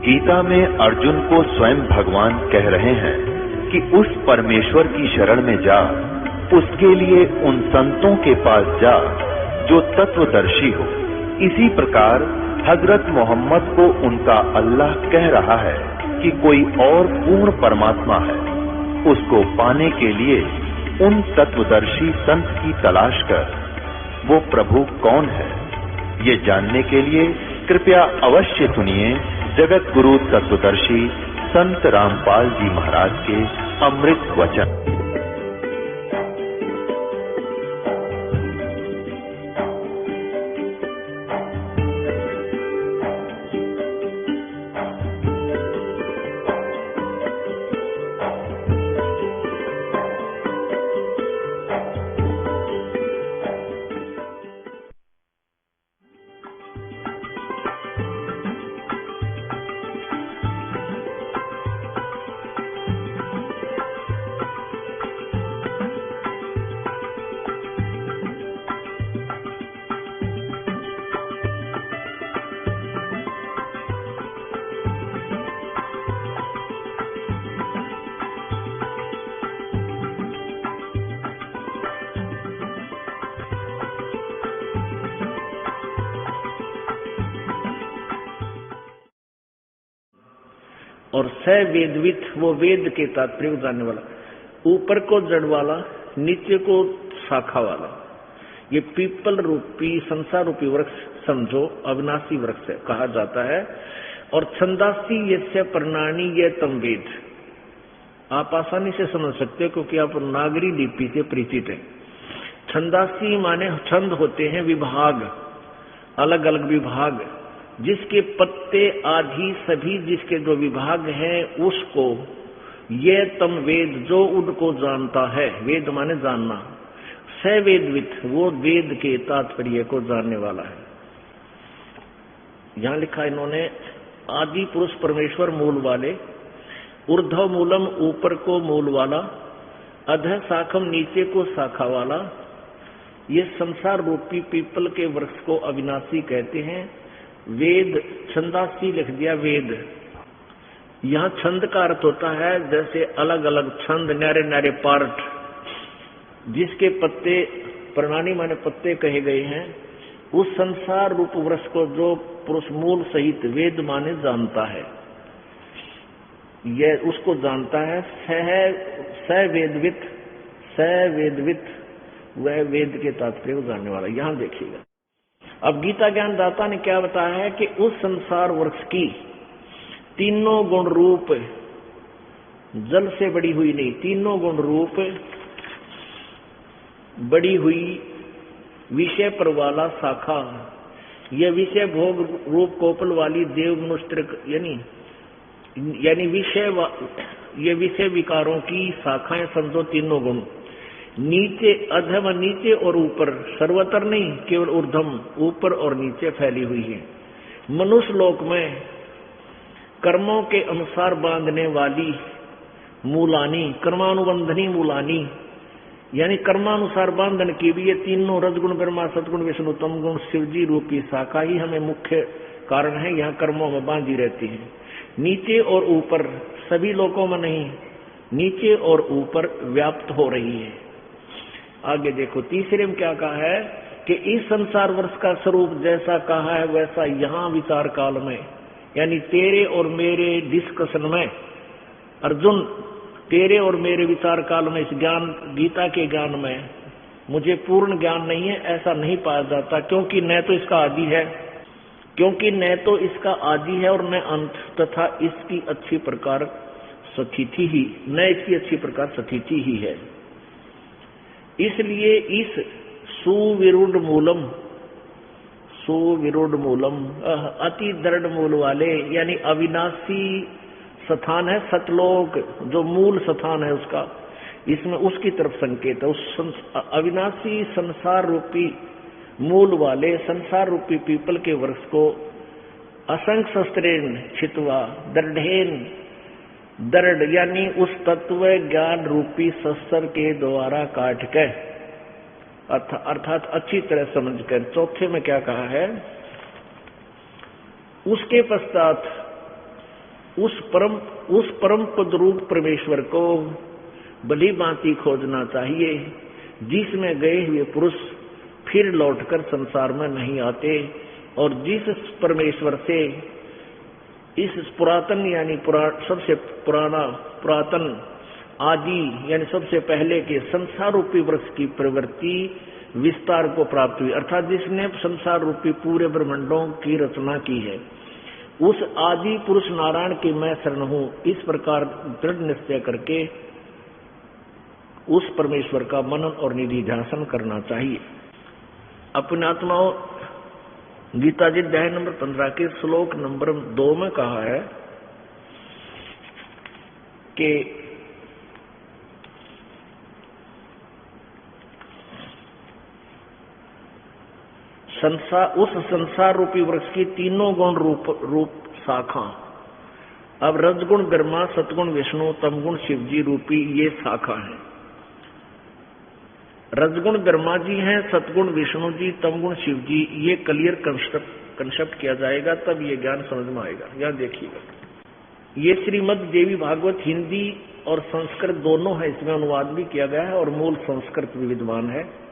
गीता में अर्जुन को स्वयं भगवान कह रहे हैं कि उस परमेश्वर की शरण में जा, उसके लिए उन संतों के पास जा जो तत्वदर्शी हो। इसी प्रकार हजरत मोहम्मद को उनका अल्लाह कह रहा है कि कोई और पूर्ण परमात्मा है। उसको पाने के लिए उन तत्वदर्शी संत की तलाश कर। वो प्रभु कौन है, ये जानने के लिए कृपया अवश्य सुनिए जगत गुरु तत्वदर्शी संत रामपाल जी महाराज के अमृत वचन। और स वेदवित, वो वेद के तात्पर्य को जानने वाला, ऊपर को जड़ वाला, नीचे को शाखा वाला। ये पीपल रूपी संसार रूपी वृक्ष समझो, अविनाशी वृक्ष कहा जाता है। और छंदासी यस्य प्रणानी ये तम वेद, आप आसानी से समझ सकते हो क्योंकि आप नागरी लिपि से परिचित हैं। छंदासी माने छंद होते हैं विभाग, अलग अलग विभाग, जिसके पत्ते आदि सभी जिसके जो विभाग हैं उसको ये तम वेद, जो उनको जानता है, वेद माने जानना, स वेदवित, वो वेद के तात्पर्य को जानने वाला है। यहां लिखा इन्होंने आदि पुरुष परमेश्वर मूल वाले, ऊर्ध्व मूलम ऊपर को मूल वाला, अधः शाखम नीचे को शाखा वाला। ये संसार रूपी पीपल के वृक्ष को अविनाशी कहते हैं। वेद छंदासी लिख दिया वेद। यहाँ छंद का अर्थ होता है जैसे अलग अलग छंद, न्यारे न्यारे पार्ट, जिसके पत्ते प्रणानी माने पत्ते कहे गए हैं, उस संसार रूप वृक्ष को जो पुरुष मूल सहित वेद माने जानता है, यह उसको जानता है। स वेदवित, स वेदवित, वह वेद के तात्पर्य को जानने वाला। यहां देखिएगा, अब गीता ज्ञान दाता ने क्या बताया है कि उस संसार वृक्ष की तीनों गुण रूप, जल से बड़ी हुई नहीं, तीनों गुण रूप बड़ी हुई विषय पर वाला शाखा, यह विषय भोग रूप कोपल वाली देव मनुष्य यानी ये विषय विकारों की शाखाएं समझो तीनों गुण। नीचे अधम, नीचे और ऊपर, सर्वतर नहीं, केवल ऊर्ध्वम, ऊपर और नीचे फैली हुई है। मनुष्य लोक में कर्मों के अनुसार बांधने वाली मूलानी, कर्मानुबंधनी मूलानी, यानी कर्मानुसार बांधन की भी ये तीनों रजगुण ब्रह्मा सतगुण विष्णु तम गुण शिवजी रूपी शाखा ही हमें मुख्य कारण है, यहाँ कर्मों में बांधी रहती है। नीचे और ऊपर, सभी लोकों में नहीं, नीचे और ऊपर व्याप्त हो रही है। आगे देखो तीसरे में क्या कहा है कि इस संसार वर्ष का स्वरूप जैसा कहा है वैसा यहाँ विचार काल में, यानी तेरे और मेरे डिस्कशन में, अर्जुन तेरे और मेरे विचार काल में, इस ज्ञान गीता के ज्ञान में मुझे पूर्ण ज्ञान नहीं है, ऐसा नहीं पाया जाता, क्योंकि न तो इसका आदि है, क्योंकि न तो इसका आदि है और न अंत, तथा इसकी अच्छी प्रकार स्थिति ही, न इसकी अच्छी प्रकार स्थिति ही है। इसलिए इस सुविरूढ़ मूलम अति दृढ़ मूल वाले, यानी अविनाशी स्थान है सतलोक, जो मूल स्थान है उसका, इसमें उसकी तरफ संकेत है। उस अविनाशी संसार रूपी मूल वाले संसार रूपी पीपल के वृक्ष को असंख्य शस्त्रेण छित्वा दृढ़ेन, दृढ़ यानी उस तत्व ज्ञान रूपी शस्त्र के द्वारा काट के, अर्थात अच्छी तरह समझकर। चौथे में क्या कहा है, उसके पश्चात उस परम पद रूप परमेश्वर को भली भांति खोजना चाहिए, जिसमें गए हुए पुरुष फिर लौटकर संसार में नहीं आते, और जिस परमेश्वर से इस पुरातन यानी सबसे पुरातन आदि यानी सबसे पहले के संसार रूपी वृक्ष की प्रवृत्ति विस्तार को प्राप्त हुई, अर्थात जिसने संसार रूपी पूरे ब्रह्मांडों की रचना की है, उस आदि पुरुष नारायण की मैं शरण हूं, इस प्रकार दृढ़ निश्चय करके उस परमेश्वर का मनन और निधिध्यासन करना चाहिए। अपने आत्माओं, गीता जी अध्याय नंबर 15 के श्लोक नंबर 2 में कहा है कि उस संसार रूपी वृक्ष की तीनों गुण रूप शाखा, अब रजगुण ब्रह्मा, सतगुण विष्णु, तमगुण शिवजी रूपी ये शाखा है। रजगुण ब्रह्मा जी हैं, सतगुण विष्णु जी, तमगुण शिव जी, ये क्लियर कंसेप्ट किया जाएगा, तब ये ज्ञान समझ में आएगा। यहां देखिएगा, ये श्रीमद् देवी भागवत हिंदी और संस्कृत दोनों है, इसमें अनुवाद भी किया गया है और मूल संस्कृत भी विद्वान है।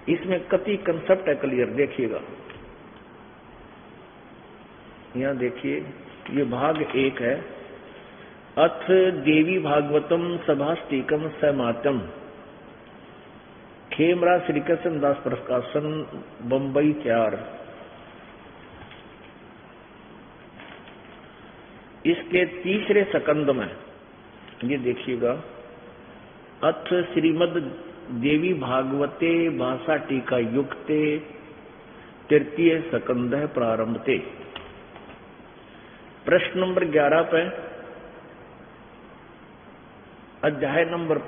इसमें कति कंसेप्ट है क्लियर, देखिएगा। यहां देखिए, ये भाग 1 है। अथ देवी भागवतम सभास्तिकम समातम, खेमरा श्री कृष्ण दास प्रकाशन, बंबई 4। इसके तीसरे सकंद में ये देखिएगा, अथ श्रीमद् देवी भागवते भाषा टीका युक्ते तृतीय सकंद प्रारंभते, प्रश्न नंबर 11 पे अध्याय नंबर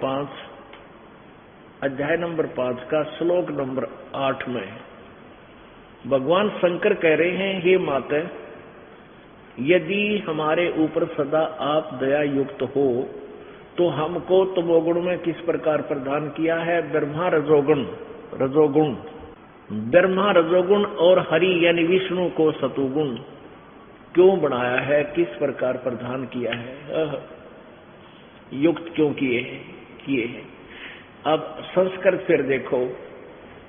5 का श्लोक नंबर 8 में भगवान शंकर कह रहे हैं, हे माते, यदि हमारे ऊपर सदा आप दया युक्त हो तो हमको तमोगुण में किस प्रकार प्रदान किया है? ब्रह्मा रजोगुण और हरि यानी विष्णु को सतोगुण क्यों बनाया है, किस प्रकार प्रदान किया है, युक्त क्यों किए हैं। अब संस्कृत फिर देखो,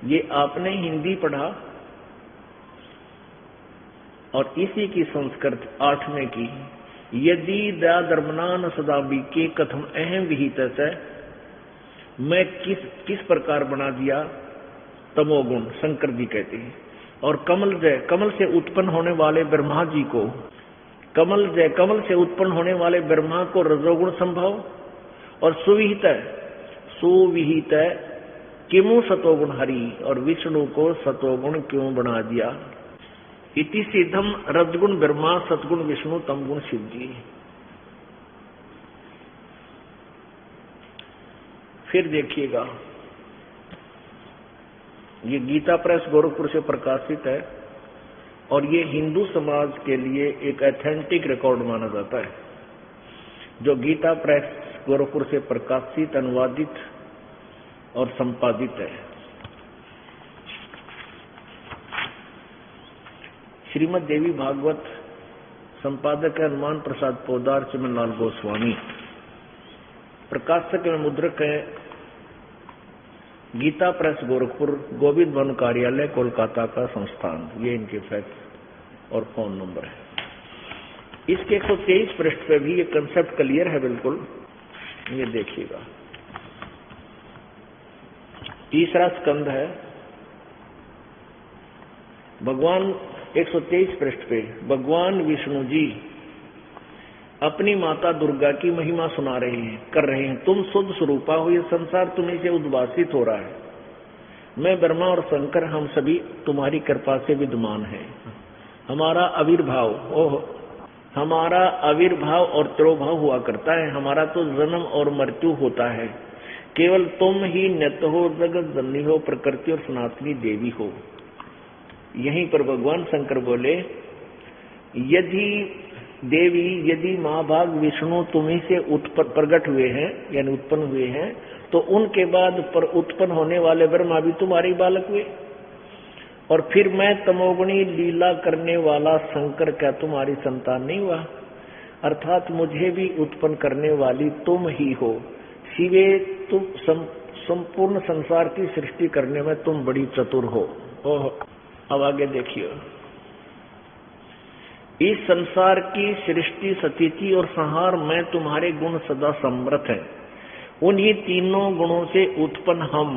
ये आपने हिंदी पढ़ा और इसी की संस्कृत 8वें की, यदि दया धर्मनान सदाबी के कथम अहम विहित है, मैं किस प्रकार बना दिया तमोगुण, शंकर जी कहते हैं। और कमल से उत्पन्न होने वाले ब्रह्मा जी को, कमल से उत्पन्न होने वाले ब्रह्मा को रजोगुण संभव, और सुविहित किमु सतोगुण हरि, और विष्णु को सतोगुण क्यों बना दिया। इति सिद्धम रजगुण ब्रह्मा, सतगुण विष्णु, तमगुण शिव जी। फिर देखिएगा, ये गीता प्रेस गोरखपुर से प्रकाशित है और ये हिंदू समाज के लिए एक ऑथेंटिक रिकॉर्ड माना जाता है, जो गीता प्रेस गोरखपुर से प्रकाशित, अनुवादित और संपादित है। श्रीमद् देवी भागवत, संपादक है हनुमान प्रसाद पोदार, चिमनलाल गोस्वामी, प्रकाशक में मुद्रक है गीता प्रेस गोरखपुर, गोविंद वन कार्यालय कोलकाता का संस्थान। ये इनके फैक्स और फोन नंबर है। इसके 123 पृष्ठ पे भी ये कंसेप्ट क्लियर है बिल्कुल, ये देखिएगा। तीसरा स्कंद है, भगवान 123 पृष्ठ पे भगवान विष्णु जी अपनी माता दुर्गा की महिमा सुना रहे हैं, कर रहे हैं। तुम शुद्ध स्वरूपा हो, ये संसार तुम्हीं से उद्भासित हो रहा है। मैं ब्रह्मा और शंकर हम सभी तुम्हारी कृपा से विद्यमान हैं। हमारा आविर्भाव और तिरोभाव हुआ करता है। हमारा तो जन्म और मृत्यु होता है। केवल तुम ही नित्य हो, जगत जननी हो, प्रकृति और सनातनी देवी हो। यहीं पर भगवान शंकर बोले, यदि महाभाग विष्णु तुम्हीं से प्रकट हुए हैं यानी उत्पन्न हुए हैं, तो उनके बाद पर उत्पन्न होने वाले ब्रह्मा भी तुम्हारे बालक हुए। और फिर मैं तमोगुणी लीला करने वाला शंकर क्या तुम्हारी संतान नहीं हुआ? अर्थात मुझे भी उत्पन्न करने वाली तुम ही हो। शिवे तुम संपूर्ण संसार की सृष्टि करने में तुम बड़ी चतुर हो। ओह, अब आगे देखिए, इस संसार की सृष्टि, स्थिति और संहार में तुम्हारे गुण सदा समर्थ हैं। उन्हीं तीनों गुणों से उत्पन्न हम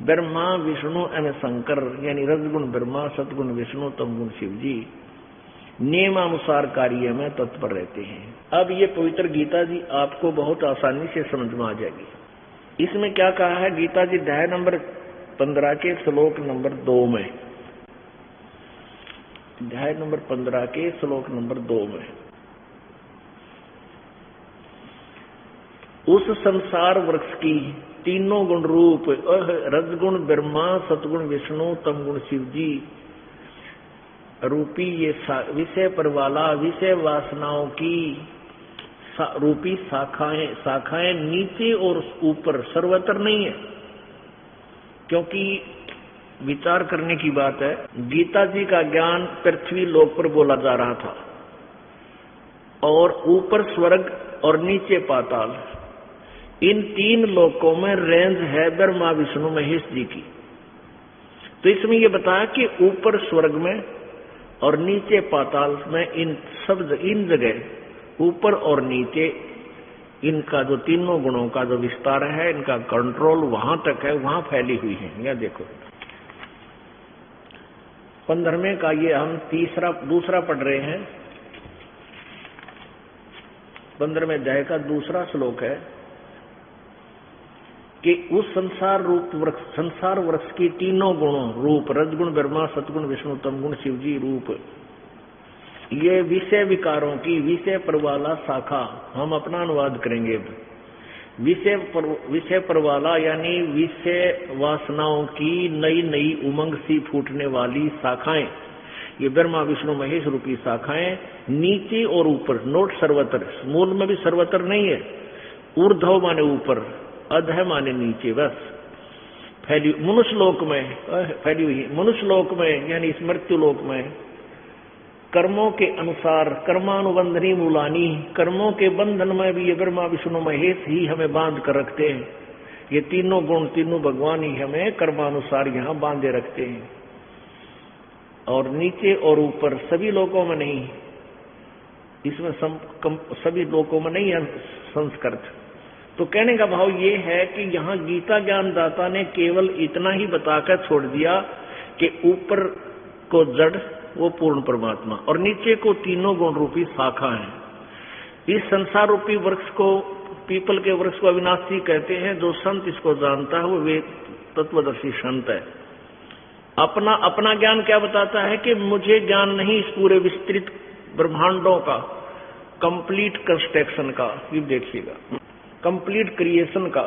ब्रह्मा, विष्णु एवं शंकर, यानी रजगुण ब्रह्मा, सतगुण विष्णु, तमगुण शिव जी नियमानुसार कार्य में तत्पर रहते हैं। अब ये पवित्र गीता जी आपको बहुत आसानी से समझ में आ जाएगी। इसमें क्या कहा है गीता जी अध्याय नंबर 15 के श्लोक नंबर 2 में, अध्याय नंबर 15 के श्लोक नंबर 2 में, उस संसार वृक्ष की तीनों गुण रूप रजगुण ब्रह्मा, सतगुण विष्णु, तमगुण शिव जी रूपी ये विषय पर वाला विषय वासनाओं की रूपी शाखाएं नीचे और ऊपर सर्वत्र नहीं है। क्योंकि विचार करने की बात है, गीता जी का ज्ञान पृथ्वी लोक पर बोला जा रहा था और ऊपर स्वर्ग और नीचे पाताल, इन तीन लोकों में रेंज है ब्रह्मा, विष्णु, महेश जी की। तो इसमें यह बताया कि ऊपर स्वर्ग में और नीचे पाताल में इन जगह ऊपर और नीचे इनका जो तीनों गुणों का जो विस्तार है, इनका कंट्रोल वहां तक है, वहां फैली हुई है। यह देखो 15वें का ये हम दूसरा पढ़ रहे हैं। 15वें अध्याय का दूसरा श्लोक है कि उस संसार वृक्ष की तीनों गुणों रूप रजगुण ब्रह्मा, सतगुण विष्णु, तमगुण शिव जी रूप, ये विषय विकारों की विषय पर वाला शाखा, हम अपना अनुवाद करेंगे। विषय पर वाला यानी विषय वासनाओं की नई नई उमंग सी फूटने वाली शाखाएं, ये ब्रह्मा विष्णु महेश रूपी शाखाएं नीचे और ऊपर, नोट सर्वत्र, मूल में भी सर्वत्र नहीं है, ऊर्ध्व माने ऊपर, अधः माने नीचे, बस फैली मनुष्य लोक में फैली हुई। मनुष्य लोक में यानी इस मृत्यु लोक में कर्मों के अनुसार कर्मानुबंधनी मूलानी, कर्मों के बंधन में भी ये ब्रह्मा विष्णु महेश ही हमें बांध कर रखते हैं। ये तीनों गुण, तीनों भगवान ही हमें कर्मानुसार यहाँ बांधे रखते हैं। और नीचे और ऊपर सभी लोकों में नहीं, इसमें सभी लोकों में नहीं है संस्कृत। तो कहने का भाव ये है कि यहाँ गीता ज्ञानदाता ने केवल इतना ही बताकर छोड़ दिया कि ऊपर को जड़ वो पूर्ण परमात्मा और नीचे को तीनों गुण रूपी शाखा है। इस संसार रूपी वृक्ष को, पीपल के वृक्ष को अविनाशी कहते हैं। जो संत इसको जानता है वो वे तत्वदर्शी संत है। अपना ज्ञान क्या बताता है कि मुझे ज्ञान नहीं इस पूरे विस्तृत ब्रह्मांडों का, कंप्लीट कंस्ट्रक्शन का। ये देखिएगा, कंप्लीट क्रिएशन का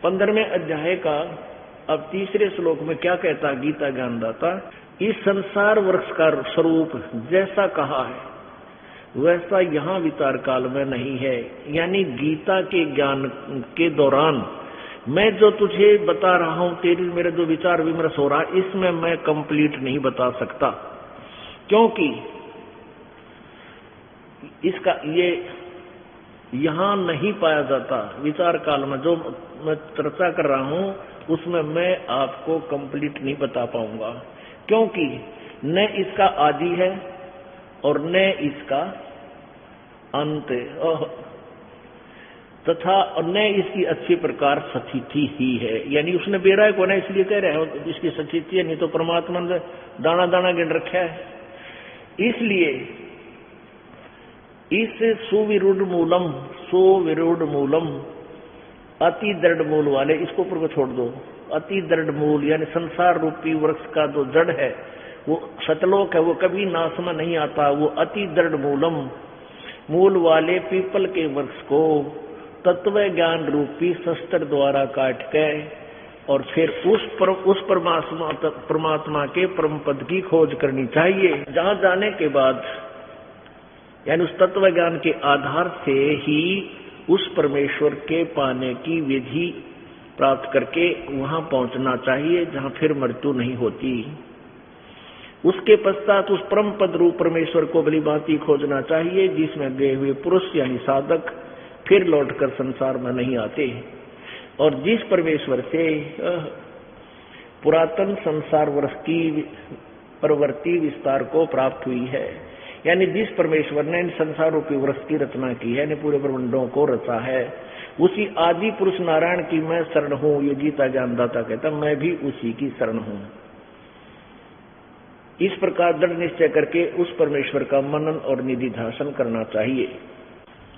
15वें अध्याय का अब तीसरे श्लोक में क्या कहता है गीता ज्ञानदाता, इस संसार वृक्ष का स्वरूप जैसा कहा है वैसा यहाँ विचार काल में नहीं है। यानी गीता के ज्ञान के दौरान मैं जो तुझे बता रहा हूं, तेरी मेरे जो विचार विमर्श हो रहा है, इसमें मैं कंप्लीट नहीं बता सकता, क्योंकि इसका ये यहां नहीं पाया जाता। विचार काल में जो मैं चर्चा कर रहा हूं उसमें मैं आपको कंप्लीट नहीं बता पाऊंगा, क्योंकि न इसका आदि है और न इसका अंत तथा न इसकी अच्छी प्रकार स्थिति ही है। यानी उसने बेरा को ना इसलिए कह रहे हो इसकी स्थिति है, नहीं तो परमात्मा ने दाना दाना गिन रखा है। इसलिए इस सुविरूढ़ मूलम अति दृढ़ मूल वाले, इसको ऊपर को छोड़ दो, अति दृढ़ मूल यानी संसार रूपी वृक्ष का जो जड़ है वो सतलोक है, वो कभी नाश में नहीं आता। वो अति दृढ़ मूल वाले पीपल के वृक्ष को तत्व ज्ञान रूपी शस्त्र द्वारा काट के और फिर उस परमात्मा के परम पद की खोज करनी चाहिए, जहां जाने के बाद यानी उस तत्व ज्ञान के आधार से ही उस परमेश्वर के पाने की विधि प्राप्त करके वहां पहुंचना चाहिए, जहां फिर मृत्यु नहीं होती। उसके पश्चात उस परम पद रूप परमेश्वर को भली भांति खोजना चाहिए, जिसमें गए हुए पुरुष यानी साधक फिर लौटकर संसार में नहीं आते, और जिस परमेश्वर से पुरातन संसार वर्ष की प्रवृत्ति विस्तार को प्राप्त हुई है, यानी जिस परमेश्वर ने इन संसार रूपी वर्ष की रचना की है, पूरे ब्रह्मांडों को रचा है, उसी आदि पुरुष नारायण की मैं शरण हूं। ये गीता ज्ञानदाता कहता, मैं भी उसी की शरण हूं। इस प्रकार दृढ़ निश्चय करके उस परमेश्वर का मनन और निधि ध्यान करना चाहिए।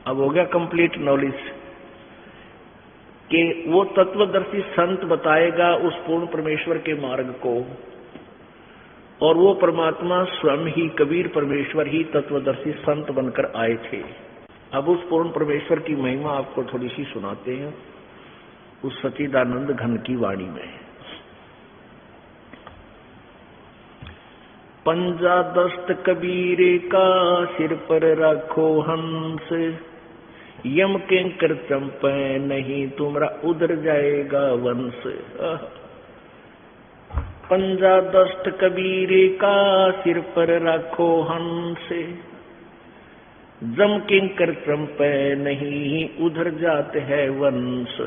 अब हो गया कंप्लीट नॉलेज कि वो तत्वदर्शी संत बताएगा उस पूर्ण परमेश्वर के मार्ग को, और वो परमात्मा स्वयं ही कबीर परमेश्वर ही तत्वदर्शी संत बनकर आए थे। अब उस पूर्ण परमेश्वर की महिमा आपको थोड़ी सी सुनाते हैं उस सच्चिदानंद घन की वाणी में। पंजा दस्त कबीरे का सिर पर रखो हंस, यम के कर चंपे नहीं तुम्हारा उधर जाएगा वंश। पंजा दस्त कबीरे का सिर पर रखो हंस, जम किंकर चंपे नहीं उधर जाते है वंश।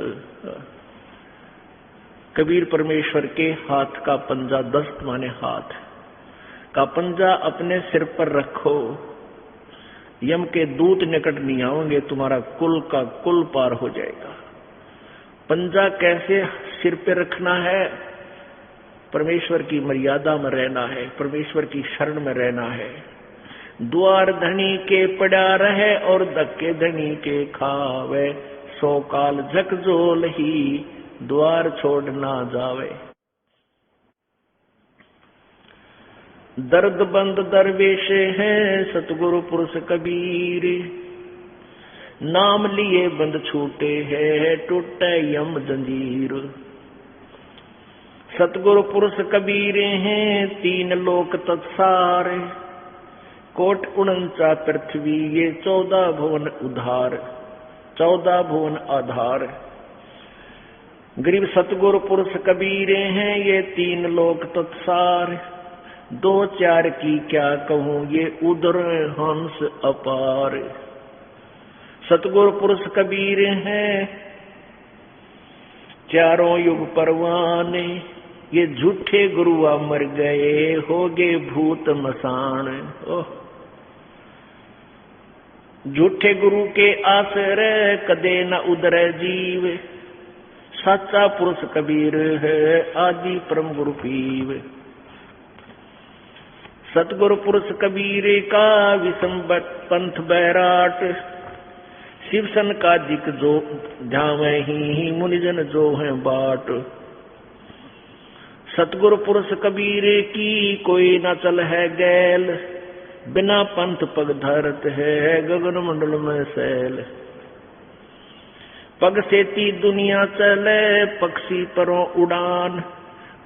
कबीर परमेश्वर के हाथ का पंजा, दस्त माने हाथ का पंजा अपने सिर पर रखो, यम के दूत निकट नहीं आएंगे, तुम्हारा कुल का कुल पार हो जाएगा। पंजा कैसे सिर पे रखना है? परमेश्वर की मर्यादा में रहना है, परमेश्वर की शरण में रहना है। द्वार धनी के पड़ा रहे और धक्के धनी के खावे, सो काल झकझोल ही द्वार छोड़ ना जावे। दर्द बंद दरवेश हैं सतगुरु पुरुष कबीर, नाम लिए बंद छूटे है टूटे यम जंजीर। सतगुरु पुरुष कबीर हैं तीन लोक तत्सार, कोट 49 पृथ्वी ये 14 भुवन उधार, 14 भुवन आधार। गरीब सतगुरु पुरुष कबीर हैं ये तीन लोक तत्सार, 2-4 की क्या कहूं ये उदर हंस अपार। सतगुरु पुरुष कबीर हैं चारों युग परवाने, ये झूठे गुरुआ मर गए होगे भूत मसान। झूठे गुरु के आश्रय कदे न उदरे जीव, सच्चा पुरुष कबीर है आदि परम गुरु पीव। सतगुरु पुरुष कबीर का विषम पंथ बैराट, शिवसन का जिक जो ध्यावे ही मुनिजन जो है बाट। सतगुरु पुरुष कबीर की कोई न चल है गैल, बिना पंथ पग धरत है गगन मंडल में सैल। पग सेती दुनिया चले पक्षी परों उड़ान,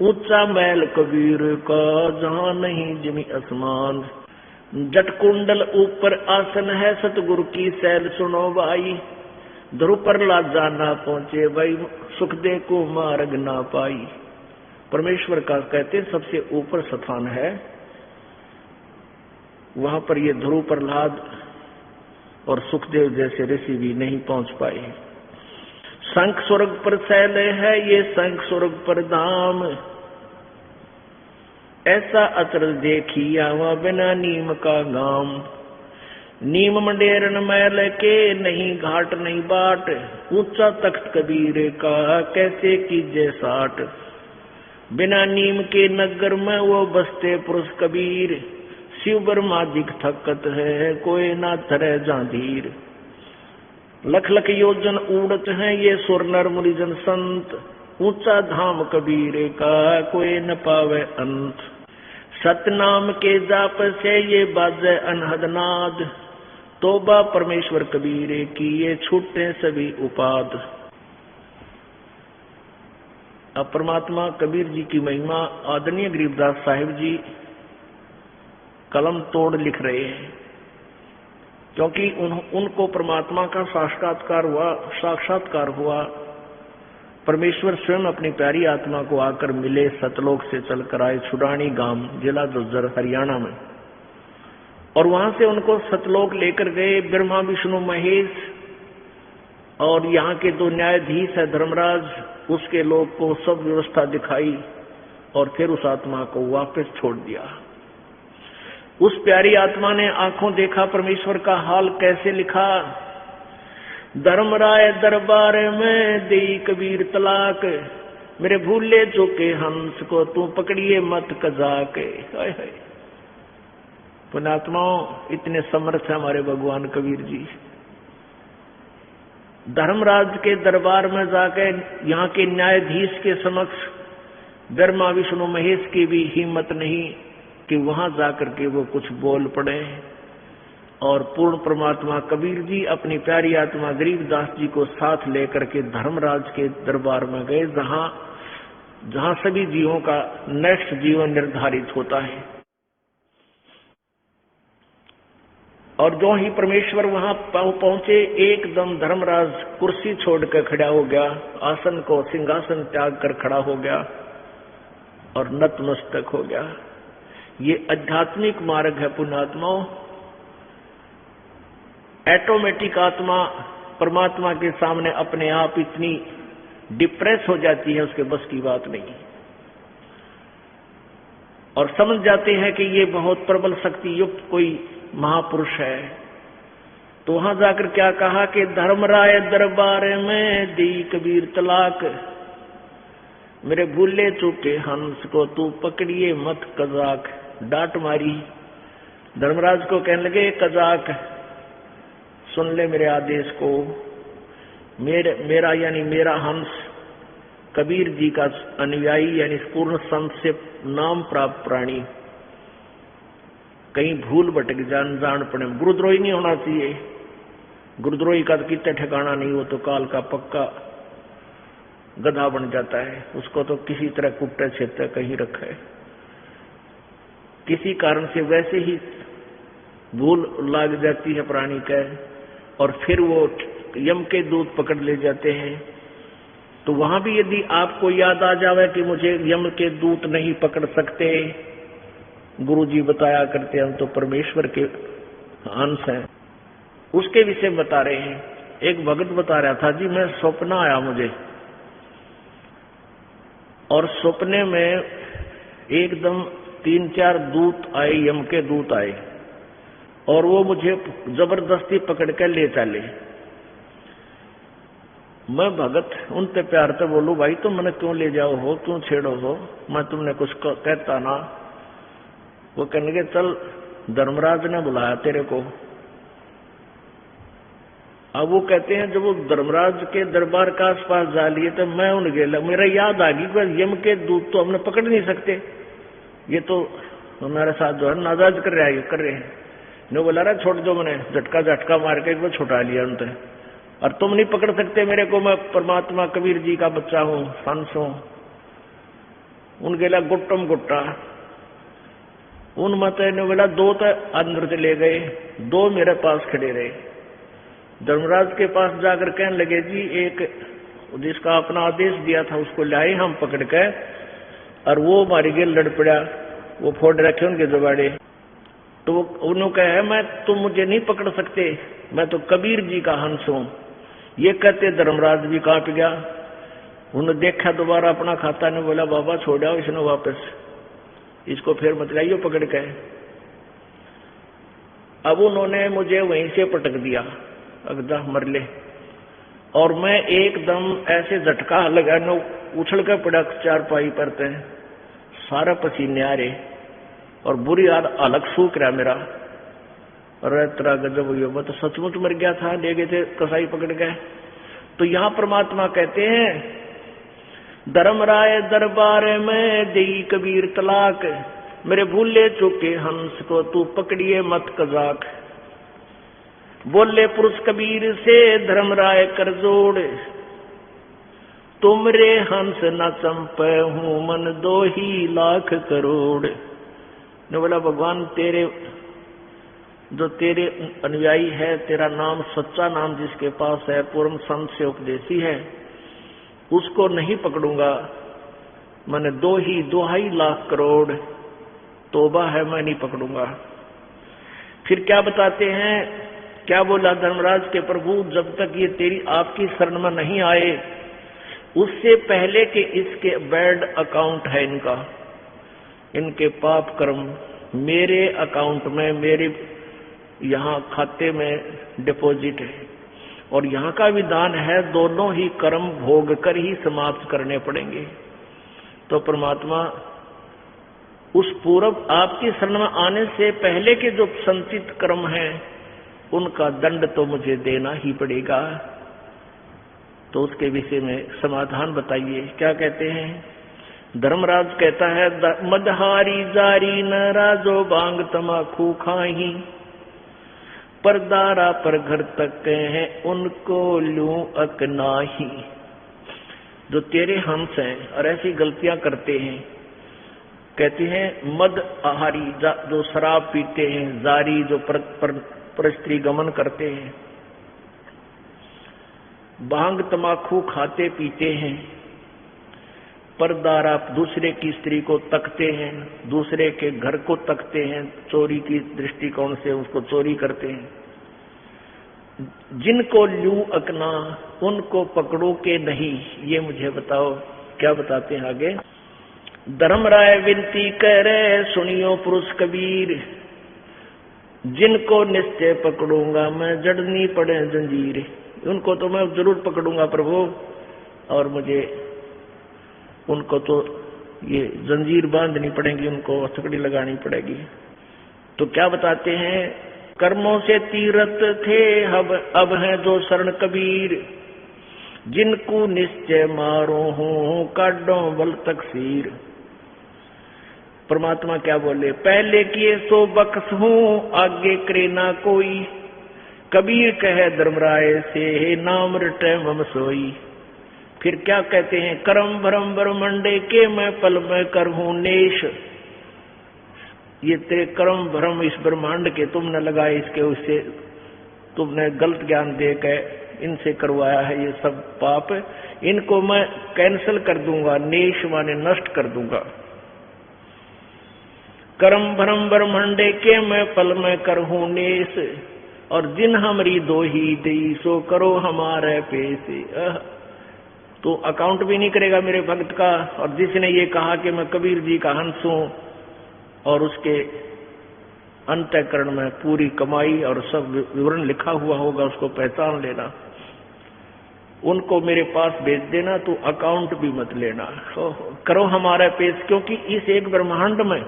ऊंचा मैल कबीर का जहां नहीं जिमी आसमान। जटकुंडल ऊपर आसन है सतगुरु की सैल सुनो भाई, ध्रुव पर ला जाना पहुंचे भाई सुखदेव को मार्ग ना पाई। परमेश्वर का कहते सबसे ऊपर स्थान है, वहां पर ये ध्रुव प्रहलाद और सुखदेव जैसे ऋषि भी नहीं पहुंच पाए। शंख स्वर्ग पर शैल है ये शंख स्वर्ग पर धाम, ऐसा अचरज देखी आवा बिना नीम का गाम। नीम मंडेरन मैल के नहीं घाट नहीं बाट, ऊंचा तख्त कबीर का कैसे कीजे साट। बिना नीम के नगर में वो बसते पुरुष कबीर, शिव ब्रह्मादिक थकत है कोई ना थरे जांधीर। लख लख योजन उड़त है ये सुर नर मुनिजन संत, ऊंचा धाम कबीर का कोई न पावे अंत। सतनाम के जाप से ये बाजे अनहद नाद, तोबा परमेश्वर कबीर की ये छूटे सभी उपाद। अब परमात्मा कबीर जी की महिमा आदरणीय गरीबदास साहिब जी कलम तोड़ लिख रहे हैं, क्योंकि उनको परमात्मा का साक्षात्कार हुआ परमेश्वर स्वयं अपनी प्यारी आत्मा को आकर मिले, सतलोक से चलकर आए छुड़ानी गांव, जिला झज्जर, हरियाणा में। और वहां से उनको सतलोक लेकर गए ब्रह्मा विष्णु महेश, और यहाँ के 2 न्यायाधीश है धर्मराज, उसके लोग को सब व्यवस्था दिखाई और फिर उस आत्मा को वापस छोड़ दिया। उस प्यारी आत्मा ने आंखों देखा परमेश्वर का हाल कैसे लिखा। धर्मराय दरबार में देई कबीर तलाक, मेरे भूले चूके हंस को तू पकड़िए मत कजाक। हाय हाय, पुण्यात्माओं, इतने समर्थ है हमारे भगवान कबीर जी। धर्मराज के दरबार में जाकर यहाँ के न्यायाधीश के समक्ष ब्रह्मा विष्णु महेश की भी हिम्मत नहीं कि वहां जाकर के वो कुछ बोल पड़े। और पूर्ण परमात्मा कबीर जी अपनी प्यारी आत्मा गरीबदास जी को साथ लेकर के धर्मराज के दरबार में गए, जहां सभी जीवों का नेक्स्ट जीवन निर्धारित होता है। और जो ही परमेश्वर वहां पहुंचे, एकदम धर्मराज कुर्सी छोड़कर खड़ा हो गया, आसन को सिंहासन त्याग कर खड़ा हो गया और नतमस्तक हो गया। ये आध्यात्मिक मार्ग है पुण्यात्माओं। ऑटोमेटिक आत्मा परमात्मा के सामने अपने आप इतनी डिप्रेस हो जाती है, उसके बस की बात नहीं, और समझ जाते हैं कि ये बहुत प्रबल शक्ति युक्त कोई महापुरुष है। तो वहां जाकर क्या कहा कि धर्मराय दरबार में दी कबीर तलाक, मेरे भूले चूके हंस को तू पकड़िए मत कजाक। डांट मारी। धर्मराज को कहने लगे, कजाक सुन ले मेरे आदेश को। मेरा यानी मेरा हंस कबीर जी का अनुयायी यानी पूर्ण संत से नाम प्राप्त प्राणी, कहीं भूल भटक जान पड़े, गुरुद्रोही नहीं होना चाहिए। गुरुद्रोही का तो कितना ठिकाना नहीं, वो तो काल का पक्का गधा बन जाता है, उसको तो किसी तरह कुट्टे छेत्र कहीं रखा है। किसी कारण से वैसे ही भूल लाग जाती है प्राणी का, और फिर वो यम के दूत पकड़ ले जाते हैं। तो वहां भी यदि आपको याद आ जावे कि मुझे यम के दूत नहीं पकड़ सकते, गुरु जी बताया करते हम तो परमेश्वर के अंश हैं, उसके विषय बता रहे हैं। एक भगत बता रहा था, जी मैं स्वप्न आया मुझे, और सपने में एकदम 3-4 दूत आए, यम के दूत आए, और वो मुझे जबरदस्ती पकड़ कर ले चले। मैं भगत उन पे प्यार से बोलूं, भाई तुम मैंने क्यों ले जाओ हो, क्यों छेड़ो हो, मैं तुमने कुछ कहता ना। वो कहने लगे, चल धर्मराज ने बुलाया तेरे को। अब वो कहते हैं जब वो धर्मराज के दरबार के आसपास जा लिए तो मैं उनके मेरा याद आ गई, यम के दूत तो हमने पकड़ नहीं सकते, ये तो हमारे साथ जो है नाजायज कर रहे हैं। ने बोला रहा छोड़ दो, मैंने झटका मार के वो छुटा लिया उनसे, और तुम नहीं पकड़ सकते मेरे को, मैं परमात्मा कबीर जी का बच्चा हूं, संस हूं। उनके ला गुट्टम गुट्टा उन मत ने बोला, 2 तो अंदर से ले गए, 2 मेरे पास खड़े रहे। धर्मराज के पास जाकर कहने लगे, जी एक जिसका अपना आदेश दिया था उसको लाए हम पकड़ के, और वो मारी गए, लड़ पड़ा, वो फोड़ रखे उनके जबाड़े। तो उन्होंने कहा, मैं तुम मुझे नहीं पकड़ सकते, मैं तो कबीर जी का हंस हूं। ये कहते धर्मराज भी कांप गया। उन्होंने देखा दोबारा अपना खाता, ने बोला, बाबा छोड़ाओ इसने वापस, इसको फिर मत लाइयो पकड़ के। अब उन्होंने मुझे वहीं से पटक दिया, अगदा मर ले, और मैं एकदम ऐसे झटका लगा, न उछल कर पड़ा 4 पाई पर, सारा पसीने आ रहे और बुरी हालत सूख रहा मेरा। और तेरा गजब हुई, मैं तो सचमुच मर गया था, ले गए थे कसाई पकड़ गए। तो यहां परमात्मा कहते हैं, धर्मराय दरबार में देई कबीर तलाक, मेरे भूले चूके हंस को तू पकड़िए मत कजाक। बोले पुरुष कबीर से धर्मराय कर जोड़, तुमरे हंस न चंपे हूं मन 2 ही लाख करोड़। ने बोला, भगवान तेरे जो तेरे अनुयायी है, तेरा नाम सच्चा नाम जिसके पास है, पूर्ण संत से उपदेशी है, उसको नहीं पकड़ूंगा। मैंने 2.5 लाख करोड़ तौबा है, मैं नहीं पकड़ूंगा। फिर क्या बताते हैं, क्या बोला धर्मराज के प्रभु, जब तक ये तेरी आपकी शरण में नहीं आए, उससे पहले के इसके बैड अकाउंट है इनका, इनके पाप कर्म मेरे अकाउंट में, मेरे यहाँ खाते में डिपॉजिट है। और यहाँ का विधान है दोनों ही कर्म भोग कर ही समाप्त करने पड़ेंगे। तो परमात्मा उस पूर्व आपकी शरण में आने से पहले के जो संचित कर्म हैं उनका दंड तो मुझे देना ही पड़ेगा। तो उसके विषय में समाधान बताइए। क्या कहते हैं? धर्मराज कहता है, मदहारी जारी न राजो बांग तमाखू खाही, परदारा पर घर तक हैं उनको लूं अकनाही। जो तेरे हंस हैं और ऐसी गलतियां करते हैं, कहते हैं मद आहारी जो शराब पीते हैं, जारी जो पर स्त्री गमन करते हैं, भांग तमाकू खाते पीते हैं, परदारा दूसरे की स्त्री को तकते हैं, दूसरे के घर को तकते हैं, चोरी की दृष्टिकोण से उसको चोरी करते हैं। जिनको लू अकना उनको पकड़ो के नहीं, ये मुझे बताओ। क्या बताते हैं आगे? धर्मराय विनती करे सुनियो पुरुष कबीर, जिनको निश्चय पकड़ूंगा मैं जड़नी पड़े जंजीर। उनको तो मैं जरूर पकड़ूंगा प्रभु, और मुझे उनको तो ये जंजीर बांधनी पड़ेगी, उनको हथकड़ी लगानी पड़ेगी। तो क्या बताते हैं? कर्मों से तीरथ थे अब है जो शरण कबीर, जिनको निश्चय मारो हूं काडो बल तकसीर। परमात्मा क्या बोले? पहले किए सो बख्श हूं आगे करे ना कोई, कबीर कहे धर्मराय से नाम रटे मम सोई। फिर क्या कहते हैं? करम भरम ब्रह्मंडे के मैं पल में करहूं नेश। ये तेरे कर्म भ्रम इस ब्रह्मांड के तुमने लगाए, इसके उससे तुमने गलत ज्ञान दे के इनसे करवाया है ये सब पाप, इनको मैं कैंसिल कर दूंगा, नेश माने नष्ट कर दूंगा। कर्म भ्रम ब्रह्मंडे के मैं पल में करहूं नेश, और जिन हमरी दो ही दी सो करो हमारे पैसे। तो अकाउंट भी नहीं करेगा मेरे भक्त का। और जिसने ये कहा कि मैं कबीर जी का हंस हूं, और उसके अंतःकरण में पूरी कमाई और सब विवरण लिखा हुआ होगा, उसको पहचान लेना, उनको मेरे पास भेज देना, तो अकाउंट भी मत लेना। तो करो हमारा पेश, क्योंकि इस एक ब्रह्मांड में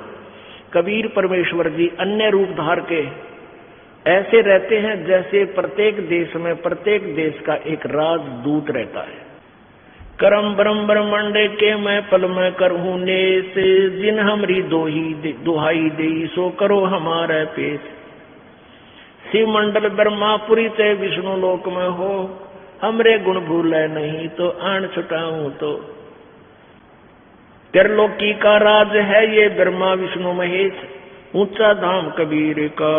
कबीर परमेश्वर जी अन्य रूप धार के ऐसे रहते हैं जैसे प्रत्येक देश में प्रत्येक देश का एक राजदूत रहता है। करम ब्रह्म ब्रह्मंडे के मैं पल में करहूं नेस, जिन हमरी दुहाई दे सो करो हमारा पेश। शिव मंडल ब्रह्मापुरी से विष्णु लोक में हो, हमरे गुण भूले नहीं तो आन छुटाऊं तो। त्रिलोकी का राज है ये ब्रह्मा विष्णु महेश, ऊंचा धाम कबीर का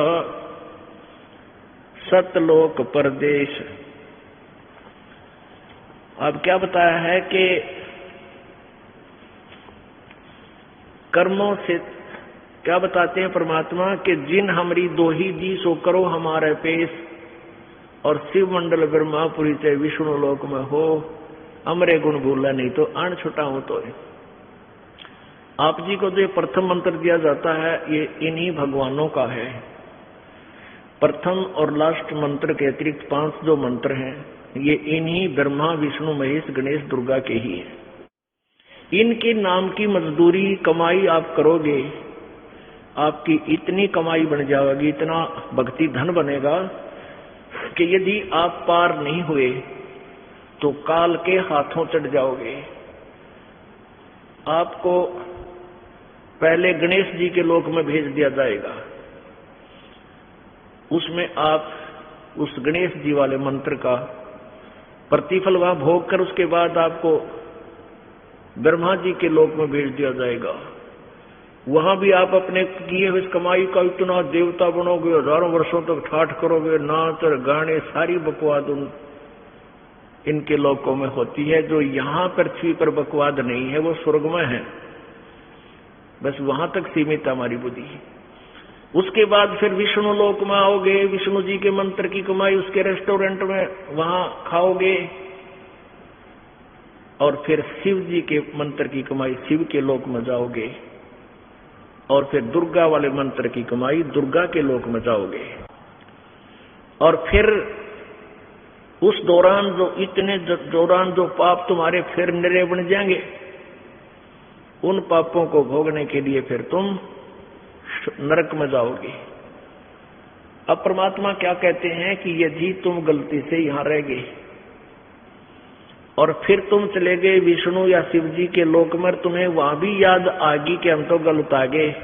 सतलोक परदेश। अब क्या बताया है कि कर्मों से क्या बताते हैं परमात्मा कि जिन हमरी दोही दी सो करो हमारे पेश, और शिव मंडल ब्रह्मापुरी से विष्णु लोक में हो, हमरे गुण भूला नहीं तो अण छुटाऊं तो। आप जी को जो प्रथम मंत्र दिया जाता है ये इन्हीं भगवानों का है। प्रथम और लास्ट मंत्र के अतिरिक्त 5 जो मंत्र हैं ये इन्हीं ब्रह्मा विष्णु महेश गणेश दुर्गा के ही है। इनके नाम की मजदूरी कमाई आप करोगे, आपकी इतनी कमाई बन जाएगी, इतना भक्ति धन बनेगा कि यदि आप पार नहीं हुए तो काल के हाथों चढ़ जाओगे। आपको पहले गणेश जी के लोक में भेज दिया जाएगा, उसमें आप उस गणेश जी वाले मंत्र का प्रतिफल वहां भोग कर उसके बाद आपको ब्रह्मा जी के लोक में भेज दिया जाएगा। वहां भी आप अपने किए हुए इस कमाई का इतना देवता बनोगे, हजारों वर्षों तक ठाठ करोगे, नाच और गाने सारी बकवाद उन इनके लोकों में होती है। जो यहाँ पृथ्वी पर बकवाद नहीं है वो स्वर्ग में है, बस वहां तक सीमित हमारी बुद्धि। उसके बाद फिर विष्णु लोक में आओगे, विष्णु जी के मंत्र की कमाई उसके रेस्टोरेंट में वहां खाओगे, और फिर शिव जी के मंत्र की कमाई शिव के लोक में जाओगे, और फिर दुर्गा वाले मंत्र की कमाई दुर्गा के लोक में जाओगे। और फिर उस दौरान जो पाप तुम्हारे फिर निरे बन जाएंगे, उन पापों को भोगने के लिए फिर तुम नरक में जाओगे। अब परमात्मा क्या कहते हैं कि यदि तुम गलती से यहां रह गए और फिर तुम चले गए विष्णु या शिव जी के लोक में, तुम्हें वहां भी याद आएगी कि हम तो गलत आ गए,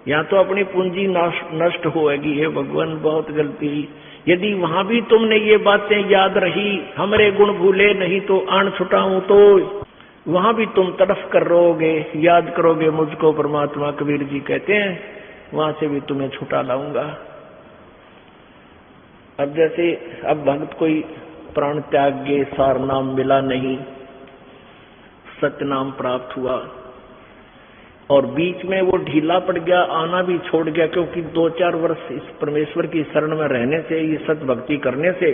यहाँ तो अपनी पूंजी नष्ट होएगी, हे भगवान बहुत गलती। यदि वहां भी तुमने ये बातें याद रही, हमरे गुण भूले नहीं तो आन छुटाऊं, तो वहां भी तुम तड़फ कर रोगे, याद करोगे मुझको। परमात्मा कबीर जी कहते हैं वहां से भी तुम्हें छुटा लाऊंगा। अब जैसे अब भक्त कोई प्राण त्याग गए, सार नाम मिला नहीं, सत्य नाम प्राप्त हुआ, और बीच में वो ढीला पड़ गया, आना भी छोड़ गया, क्योंकि 2-4 वर्ष इस परमेश्वर की शरण में रहने से, ये सत्य भक्ति करने से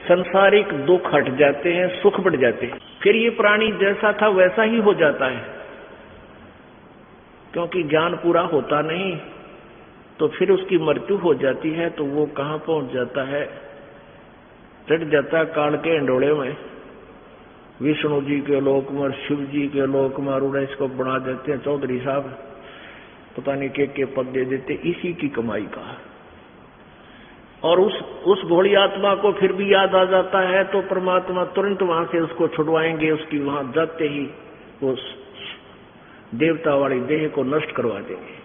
संसारिक दुख हट जाते हैं, सुख बढ़ जाते हैं। फिर ये प्राणी जैसा था वैसा ही हो जाता है, क्योंकि ज्ञान पूरा होता नहीं, तो फिर उसकी मृत्यु हो जाती है। तो वो कहां पहुंच जाता है, चढ़ जाता काल के अंडोले में, विष्णु जी के लोक में, शिव जी के लोक में। और इसको बना देते हैं चौधरी साहब, पता नहीं के पद दे देते इसी की कमाई का। और उस भोली आत्मा को फिर भी याद आ जाता है तो परमात्मा तुरंत वहां से उसको छुड़वाएंगे, उसकी वहां जाते ही वो देवता वाली देह को नष्ट करवा देंगे,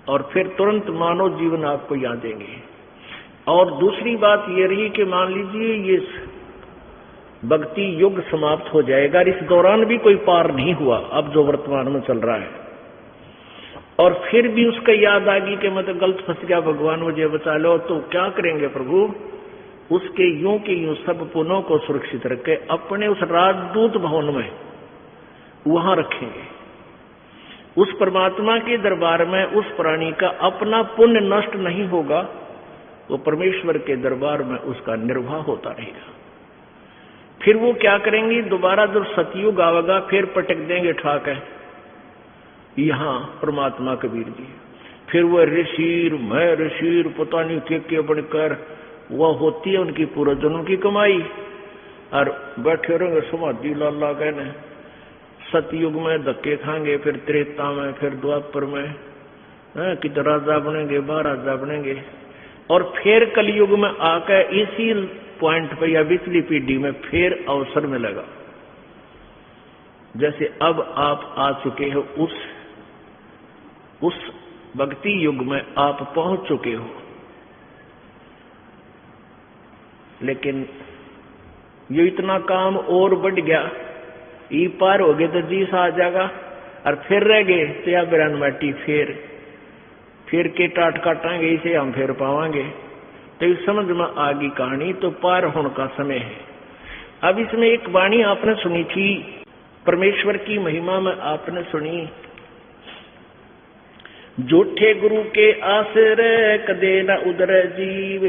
और फिर तुरंत मानव जीवन आपको याद देंगे। और दूसरी बात ये रही कि मान लीजिए ये भक्ति युग समाप्त हो जाएगा, इस दौरान भी कोई पार नहीं हुआ, अब जो वर्तमान में चल रहा है, और फिर भी उसका याद आ गई कि मैं तो गलत फंस गया, भगवान मुझे बचा लो, तो क्या करेंगे प्रभु? उसके यूं के यूं सब पुनों को सुरक्षित रखे अपने उस राजदूत भवन में वहां रखेंगे। उस परमात्मा के दरबार में उस प्राणी का अपना पुण्य नष्ट नहीं होगा, वो परमेश्वर के दरबार में उसका निर्वाह होता रहेगा। फिर वो क्या करेंगे, दोबारा जब सतयुग आवेगा फिर पटक देंगे ठाक है यहां परमात्मा कबीर जी। फिर वह ऋषिर मैं ऋषिर पता नहीं के बनकर वह होती है उनकी पूर्वजन्म की कमाई, और बैठे रहेंगे समाधि लाला कहने। सतयुग में धक्के खाएंगे, फिर त्रेता में, फिर द्वापर में कित राजा बनेंगे, 12 राजा बनेंगे, और फिर कलयुग में आकर इसी पॉइंट पर या पिछली पीढ़ी में फिर अवसर मिलेगा। जैसे अब आप आ चुके हो उस भक्ति युग में आप पहुंच चुके हो, लेकिन ये इतना काम और बढ़ गया, ई पार हो गए तो जीस आ जाएगा, और फिर रह गए तो या बिरान माटी फिर के टाट काटांगे, इसे हम फिर पावांगे। तो इस समझ में आ गई कहानी, तो पार होने का समय है। अब इसमें एक वाणी आपने सुनी थी, परमेश्वर की महिमा में आपने सुनी, झूठे गुरु के आश्रय कदे न उदर जीव,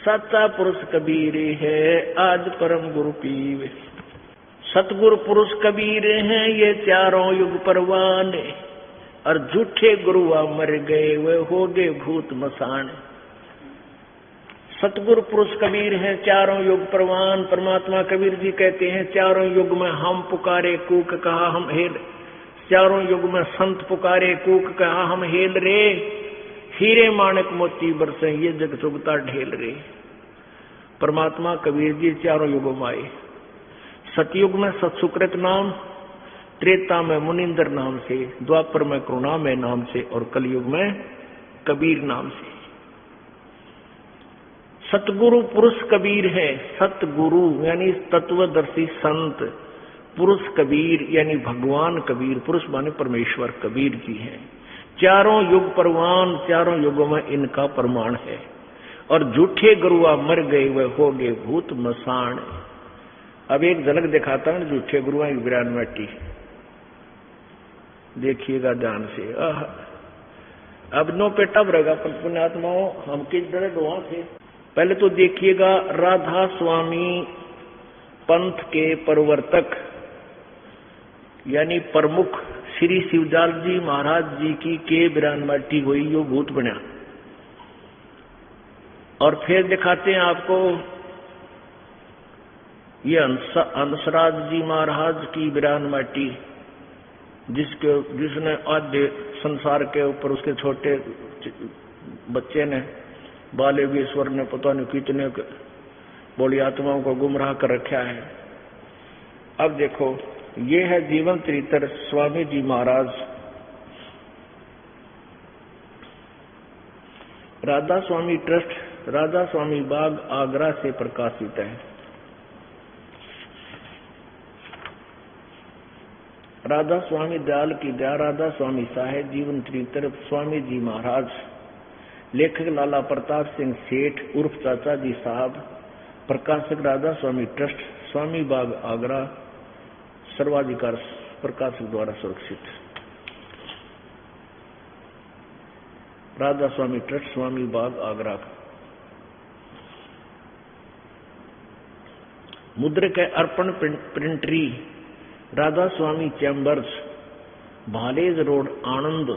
सच्चा पुरुष कबीर है आज परम गुरु पीव। सतगुरु पुरुष कबीर हैं ये चारों युग परवान, और झूठे गुरुआ मर गए वे हो गए भूत मसान। सतगुरु पुरुष कबीर हैं चारों युग परवान। परमात्मा कबीर जी कहते हैं चारों युग में हम पुकारे कूक कहा हम हेल, चारों युग में संत पुकारे कूक कहा हम हेल रे, हीरे माणक मोती बरसे ये जग चुगता ढेल रे। परमात्मा कबीर जी चारों युगों में आए। सतयुग में सत्सुकृत नाम, त्रेता में मुनिंदर नाम से, द्वापर में करुणामय नाम से, और कलयुग में कबीर नाम से। सतगुरु पुरुष कबीर है, सतगुरु यानी तत्वदर्शी संत, पुरुष कबीर यानी भगवान कबीर, पुरुष माने परमेश्वर कबीर जी हैं। चारों युग परवान, चारों युगों में इनका प्रमाण है। और झूठे गुरुआ मर गए वह हो गए भूत मसान। अब एक झलक दिखाता हूं झूठे गुरुआ की विरानवाटी, देखिएगा ध्यान से। अब नो पेटा भरेगा पुण्यात्माओं, हम किस तरह दुआ थे। पहले तो देखिएगा राधा स्वामी पंथ के प्रवर्तक यानी प्रमुख श्री शिवदास जी महाराज जी की के विरानवाटी हुई यो भूत बना। और फिर दिखाते हैं आपको ये हंसराज जी महाराज की विरानवाटी, जिसने आधे संसार के ऊपर उसके छोटे बच्चे ने बालेश्वर ने पता नहीं कितने बोली आत्माओं को गुमराह कर रखा है। अब देखो ये है जीवन चरित्र स्वामी जी महाराज। राधा स्वामी ट्रस्ट राधा स्वामी बाग आगरा से प्रकाशित है। राधा स्वामी दयाल की दया राधा स्वामी साहेब जीवन चरित्र स्वामी जी महाराज। लेखक लाला प्रताप सिंह सेठ उर्फ चाचा जी साहब। प्रकाशक राधा स्वामी ट्रस्ट स्वामी बाग आगरा, सर्वाधिकार प्रकाशक द्वारा सुरक्षित। राधा स्वामी ट्रस्ट स्वामी बाग आगरा। मुद्रक है अर्पण प्रिंटरी राधा स्वामी चैम्बर्स, भालेज रोड आनंद।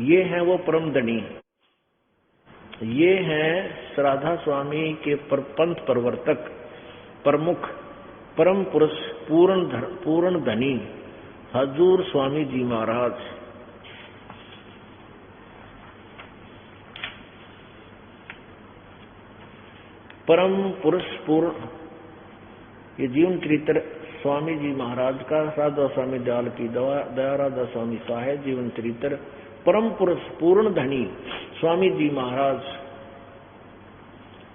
ये है वो परम धनी, ये हैं राधा स्वामी के पंथ प्रवर्तक प्रमुख परम पुरुष पूर्ण धनी हजूर स्वामी जी महाराज। परम पुरुष पूर्ण, ये जीवन चरित्र स्वामी जी महाराज का। राधा स्वामी दयाल की दया राधा स्वामी साहेब जीवन चरित्र परम पुरुष पूर्ण धनी स्वामी जी महाराज।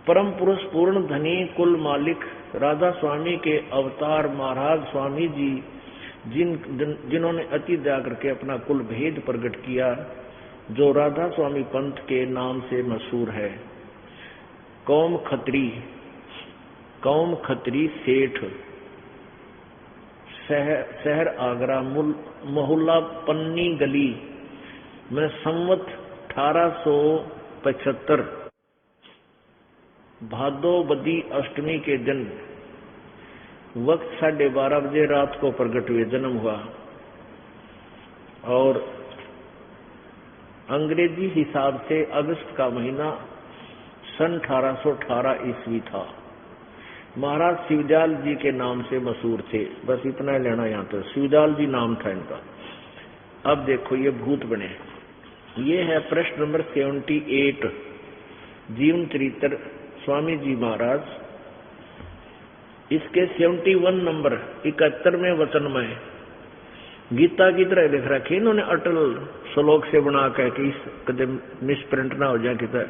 परम पुरुष पूर्ण धनी कुल मालिक राधा स्वामी के अवतार महाराज स्वामी जी, जिन्होंने अति दया करके अपना कुल भेद प्रकट किया, जो राधा स्वामी पंथ के नाम से मशहूर है। कौम खत्री सेठ, शहर आगरा, मोहल्ला पन्नी गली में संवत 1875 भादोबदी अष्टमी के दिन वक्त 12:30 बजे रात को प्रकट हुए, जन्म हुआ। और अंग्रेजी हिसाब से अगस्त का महीना सन 1818 ईस्वी था। महाराज शिवदयाल जी के नाम से मशहूर थे। बस इतना लेना यहाँ तो, शिवदयाल जी नाम था इनका। अब देखो ये भूत बने। ये है प्रश्न नंबर 78 जीवन चरित्र स्वामी जी महाराज। इसके 71 नंबर 71वें वचन में गीता की तरह लिख रखे इन्होंने, अटल श्लोक से बना कर कि कदम मिसप्रिंट ना हो जाए की तरह।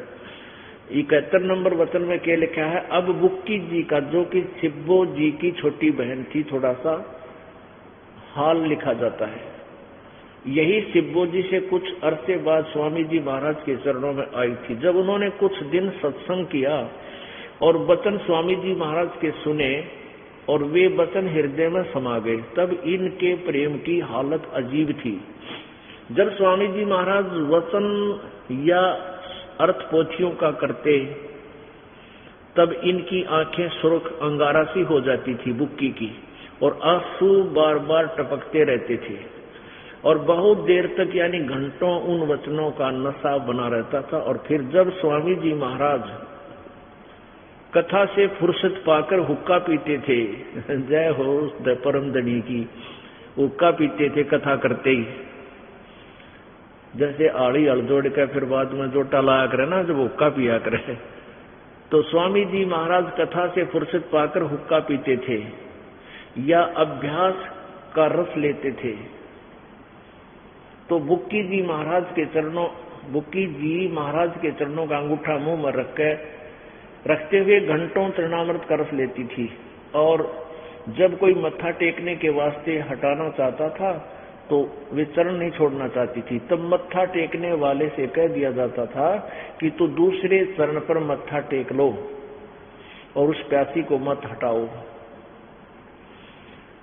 71 नंबर वचन में क्या लिखा है, अब बुक्की जी का, जो कि सिब्बो जी की छोटी बहन थी, थोड़ा सा हाल लिखा जाता है। यही सिब्बो जी से कुछ अरसे बाद स्वामी जी महाराज के चरणों में आई थी। जब उन्होंने कुछ दिन सत्संग किया और वचन स्वामी जी महाराज के सुने और वे वचन हृदय में समा गए, तब इनके प्रेम की हालत अजीब थी। जब स्वामी जी महाराज वचन या अर्थ पोथियों का करते, तब इनकी आंखें सुर्ख अंगारा सी हो जाती थी बुक्की की, और आंसू बार बार टपकते रहते थे, और बहुत देर तक यानी घंटों उन वचनों का नशा बना रहता था। और फिर जब स्वामी जी महाराज कथा से फुर्सत पाकर हुक्का पीते थे, जय हो परम धनी की, हुक्का पीते थे कथा करते ही, जैसे आड़ी हल जोड़ कर फिर बाद में जोटा लाया करे ना, जब हुक्का पिया करे, तो स्वामी जी महाराज कथा से फुर्सत पाकर हुक्का पीते थे या अभ्यास का रस लेते थे। तो बुक्की जी महाराज के चरणों का अंगूठा मुंह में रखते हुए घंटों चरणामृत का रस लेती थी। और जब कोई मत्था टेकने के वास्ते हटाना चाहता था तो वे चरण नहीं छोड़ना चाहती थी। तब मत्था टेकने वाले से कह दिया जाता था कि तू दूसरे चरण पर मत्था टेक लो और उस प्यासी को मत हटाओ।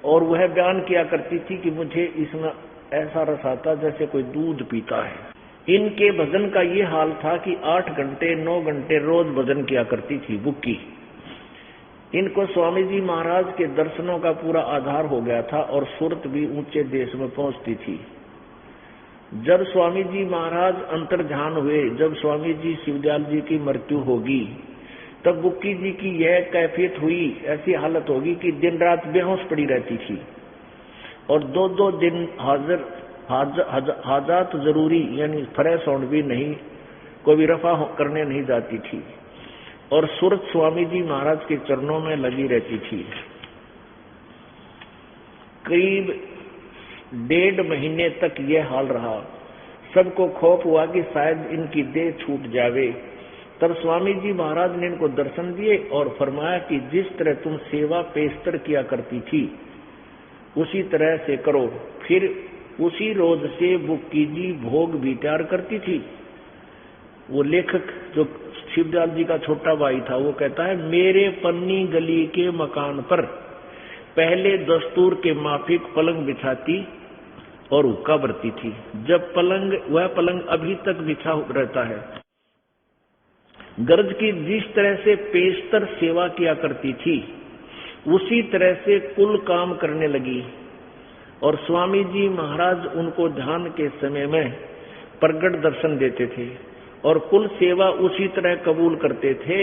और वह बयान किया करती थी कि मुझे इसमें ऐसा रस आता जैसे कोई दूध पीता है। इनके भजन का ये हाल था कि 8 घंटे 9 घंटे रोज भजन किया करती थी बुक्की। इनको स्वामी जी महाराज के दर्शनों का पूरा आधार हो गया था और सुरत भी ऊंचे देश में पहुंचती थी। जब स्वामी जी महाराज अंतर्ध्यान हुए, जब स्वामी जी शिवदयाल जी की मृत्यु होगी, तब बुक्की जी की यह कैफियत हुई, ऐसी हालत होगी कि दिन रात बेहोश पड़ी रहती थी और 2-2 दिन हाजात जरूरी यानी फ्रेश होने भी नहीं, कोई भी रफा करने नहीं जाती थी और सूरत स्वामी जी महाराज के चरणों में लगी रहती थी। करीब 1.5 महीने तक यह हाल रहा। सबको खौफ हुआ कि शायद इनकी देह छूट जावे। तब स्वामी जी महाराज ने इनको दर्शन दिए और फरमाया कि जिस तरह तुम सेवा पेशतर किया करती थी उसी तरह से करो। फिर उसी रोज से बुक्की जी भोग भी तैयार करती थी। वो लेखक जो शिवदयाल जी का छोटा भाई था, वो कहता है, मेरे पन्नी गली के मकान पर पहले दस्तूर के माफिक पलंग बिछाती और हुक्का भरती थी। जब वह पलंग अभी तक बिछा रहता है। गर्ज की जिस तरह से पेशतर सेवा किया करती थी उसी तरह से कुल काम करने लगी और स्वामी जी महाराज उनको ध्यान के समय में प्रगट दर्शन देते थे और कुल सेवा उसी तरह कबूल करते थे,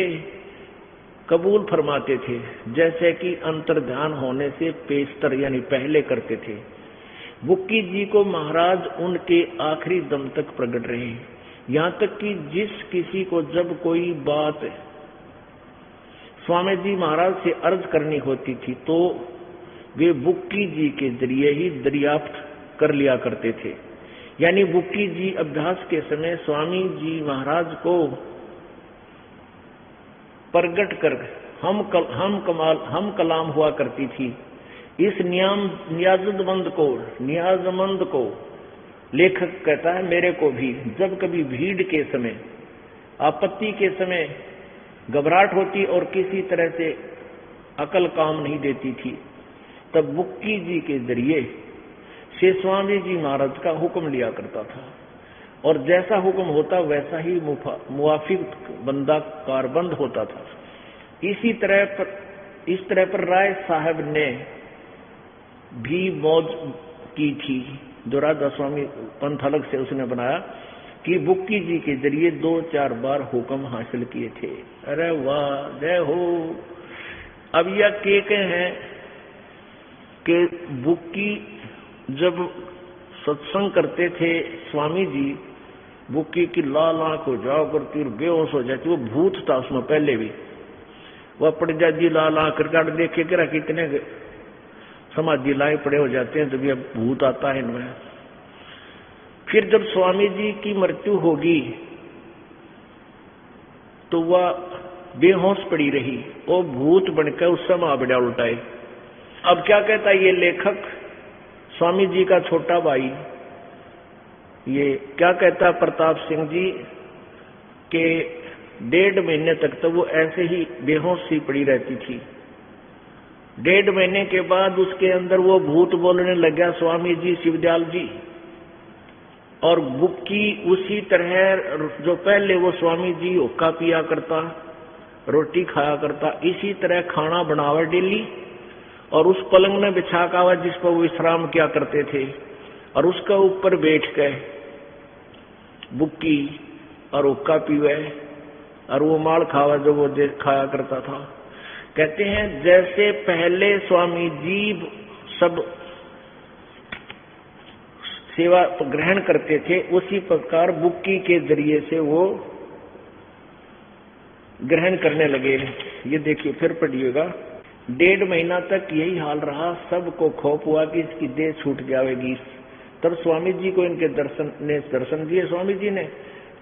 कबूल फरमाते थे जैसे कि अंतर्ध्यान होने से पेशतर यानी पहले करते थे। बुक्की जी को महाराज उनके आखिरी दम तक प्रगट रहे, यहाँ तक कि जिस किसी को जब कोई बात स्वामी जी महाराज से अर्ज करनी होती थी तो वे बुक्की जी के जरिए ही दरियाफ्त कर लिया करते थे। यानी बुक्की जी अभ्यास के समय स्वामी जी महाराज को प्रगट कर हम कलाम हुआ करती थी। इस नियाजमंद को लेखक कहता है, मेरे को भी जब कभी भीड़ के समय, आपत्ति के समय घबराहट होती और किसी तरह से अकल काम नहीं देती थी, तब बुक्की जी के जरिए से स्वामी जी महाराज का हुक्म लिया करता था और जैसा हुक्म होता वैसा ही मुवाफिक बंदा कारबंद होता था। इस तरह पर राय साहब ने भी मौज की थी, जो राधा स्वामी पंथ अलग से उसने बनाया कि बुक्की जी के जरिए 2-4 बार हुक्म हासिल किए थे। अरे वाह, जय हो। अब यह कहते हैं कि बुक्की जब सत्संग करते थे स्वामी जी, बुक्की की लाल आंख हो जाओ करती और बेहोश हो जाती। वो भूत था उसमें पहले भी। वह पड़जादी लाल आंख कर देखे करा कितने समाधि लाए पड़े हो जाते हैं, जब यह भूत आता है इनमें। फिर जब स्वामी जी की मृत्यु होगी तो वह बेहोश पड़ी रही, वो भूत बनकर उस समय आबड़ा उल्टाए। अब क्या कहता है ये लेखक, स्वामी जी का छोटा भाई, ये क्या कहता प्रताप सिंह जी के 1.5 महीने तक तो वो ऐसे ही बेहोश सी पड़ी रहती थी। 1.5 महीने के बाद उसके अंदर वो भूत बोलने लग गया, स्वामी जी शिवदयाल जी। और बुक्की उसी तरह जो पहले वो स्वामी जी हुक्का पिया करता, रोटी खाया करता, इसी तरह खाना बनावा डेली और उस पलंग में बिछा का हुआ जिस पर वो विश्राम किया करते थे और उसका ऊपर बैठ के बुक्की और हुक्का पीवे और वो माल खावा जो वो खाया करता था। कहते हैं जैसे पहले स्वामी जी सब सेवा ग्रहण करते थे उसी प्रकार बुक्की के जरिए से वो ग्रहण करने लगे। ये देखिए फिर पढ़िएगा। 1.5 महीना तक यही हाल रहा। सबको खौफ हुआ कि इसकी देह छूट जाएगी। तब स्वामी जी को इनके दर्शन दिए स्वामी जी ने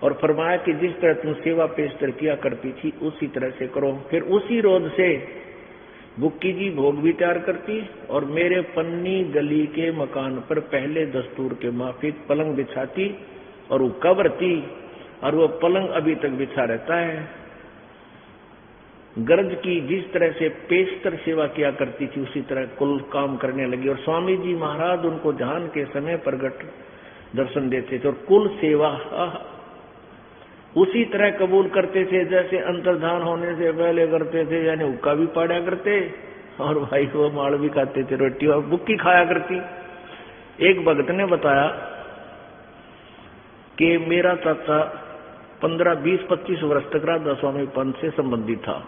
और फरमाया कि जिस तरह तुम सेवा पेशतर किया करती थी उसी तरह से करो। फिर उसी रोज से बुक्की जी भोग भी तैयार करती और मेरे पन्नी गली के मकान पर पहले दस्तूर के माफिक पलंग बिछाती और वो कब्रती, और वो पलंग अभी तक बिछा रहता है। गर्ज की जिस तरह से पेशतर सेवा किया करती थी उसी तरह कुल काम करने लगी। और स्वामी जी महाराज उनको ध्यान के समय प्रगट दर्शन देते थे और कुल सेवा उसी तरह कबूल करते थे जैसे अंतर्धान होने से पहले करते थे, यानी हुक्का भी पाड़ा करते और भाई वो माड़ भी खाते थे, रोटी और बुक्की खाया करती। एक भक्त ने बताया कि मेरा चाचा 15, 20, 25 वर्ष तक राधा स्वामी पंथ से संबंधित था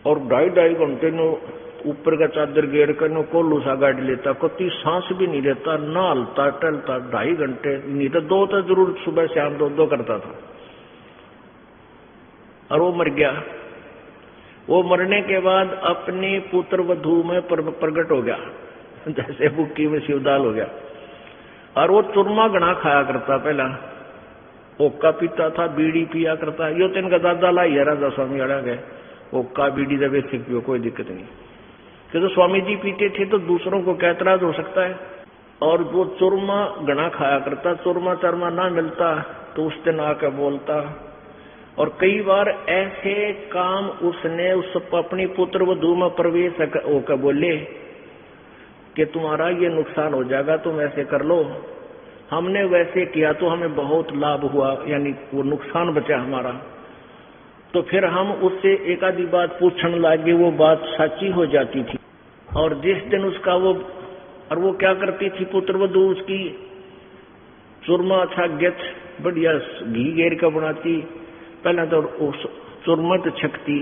और 2.5 घंटे में ऊपर का चादर घेर कर नो कोल्लू सा गाड़ी लेता, कति सांस भी नहीं लेता, ना हलता टलता, 2.5 घंटे नहीं तो 2 तो जरूर सुबह शाम 2 करता था। और वो मर गया। वो मरने के बाद अपने पुत्र वधू में प्रकट हो गया, जैसे बुक्की में शिवदाल हो गया। और वो चूरमा घना खाया करता, पहला ओक्का पीता था, बीड़ी पिया करता। यो तो इनका दादा लाई है राधा स्वामी अड़ा गए, ओक्का बीड़ी दबे सिक पियो कोई दिक्कत नहीं, क्योंकि स्वामी जी पीते थे तो दूसरों को क्या एतराज हो सकता है। और वो चूरमा घना खाया करता, चूरमा चरमा ना मिलता तो उस दिन आकर बोलता। और कई बार ऐसे काम उसने उस अपनी पुत्र वधू में प्रवेश होकर बोले कि तुम्हारा ये नुकसान हो जाएगा, तुम ऐसे कर लो। हमने वैसे किया तो हमें बहुत लाभ हुआ, यानी वो नुकसान बचा हमारा। तो फिर हम उससे एक आधी बात पूछने लगे, वो बात सच्ची हो जाती थी। और जिस दिन उसका वो क्या करती थी पुत्र वधू, उसकी चूरमा अच्छा गेच बढ़िया घी घेर का बनाती, पहले तो चूरमा तो छकती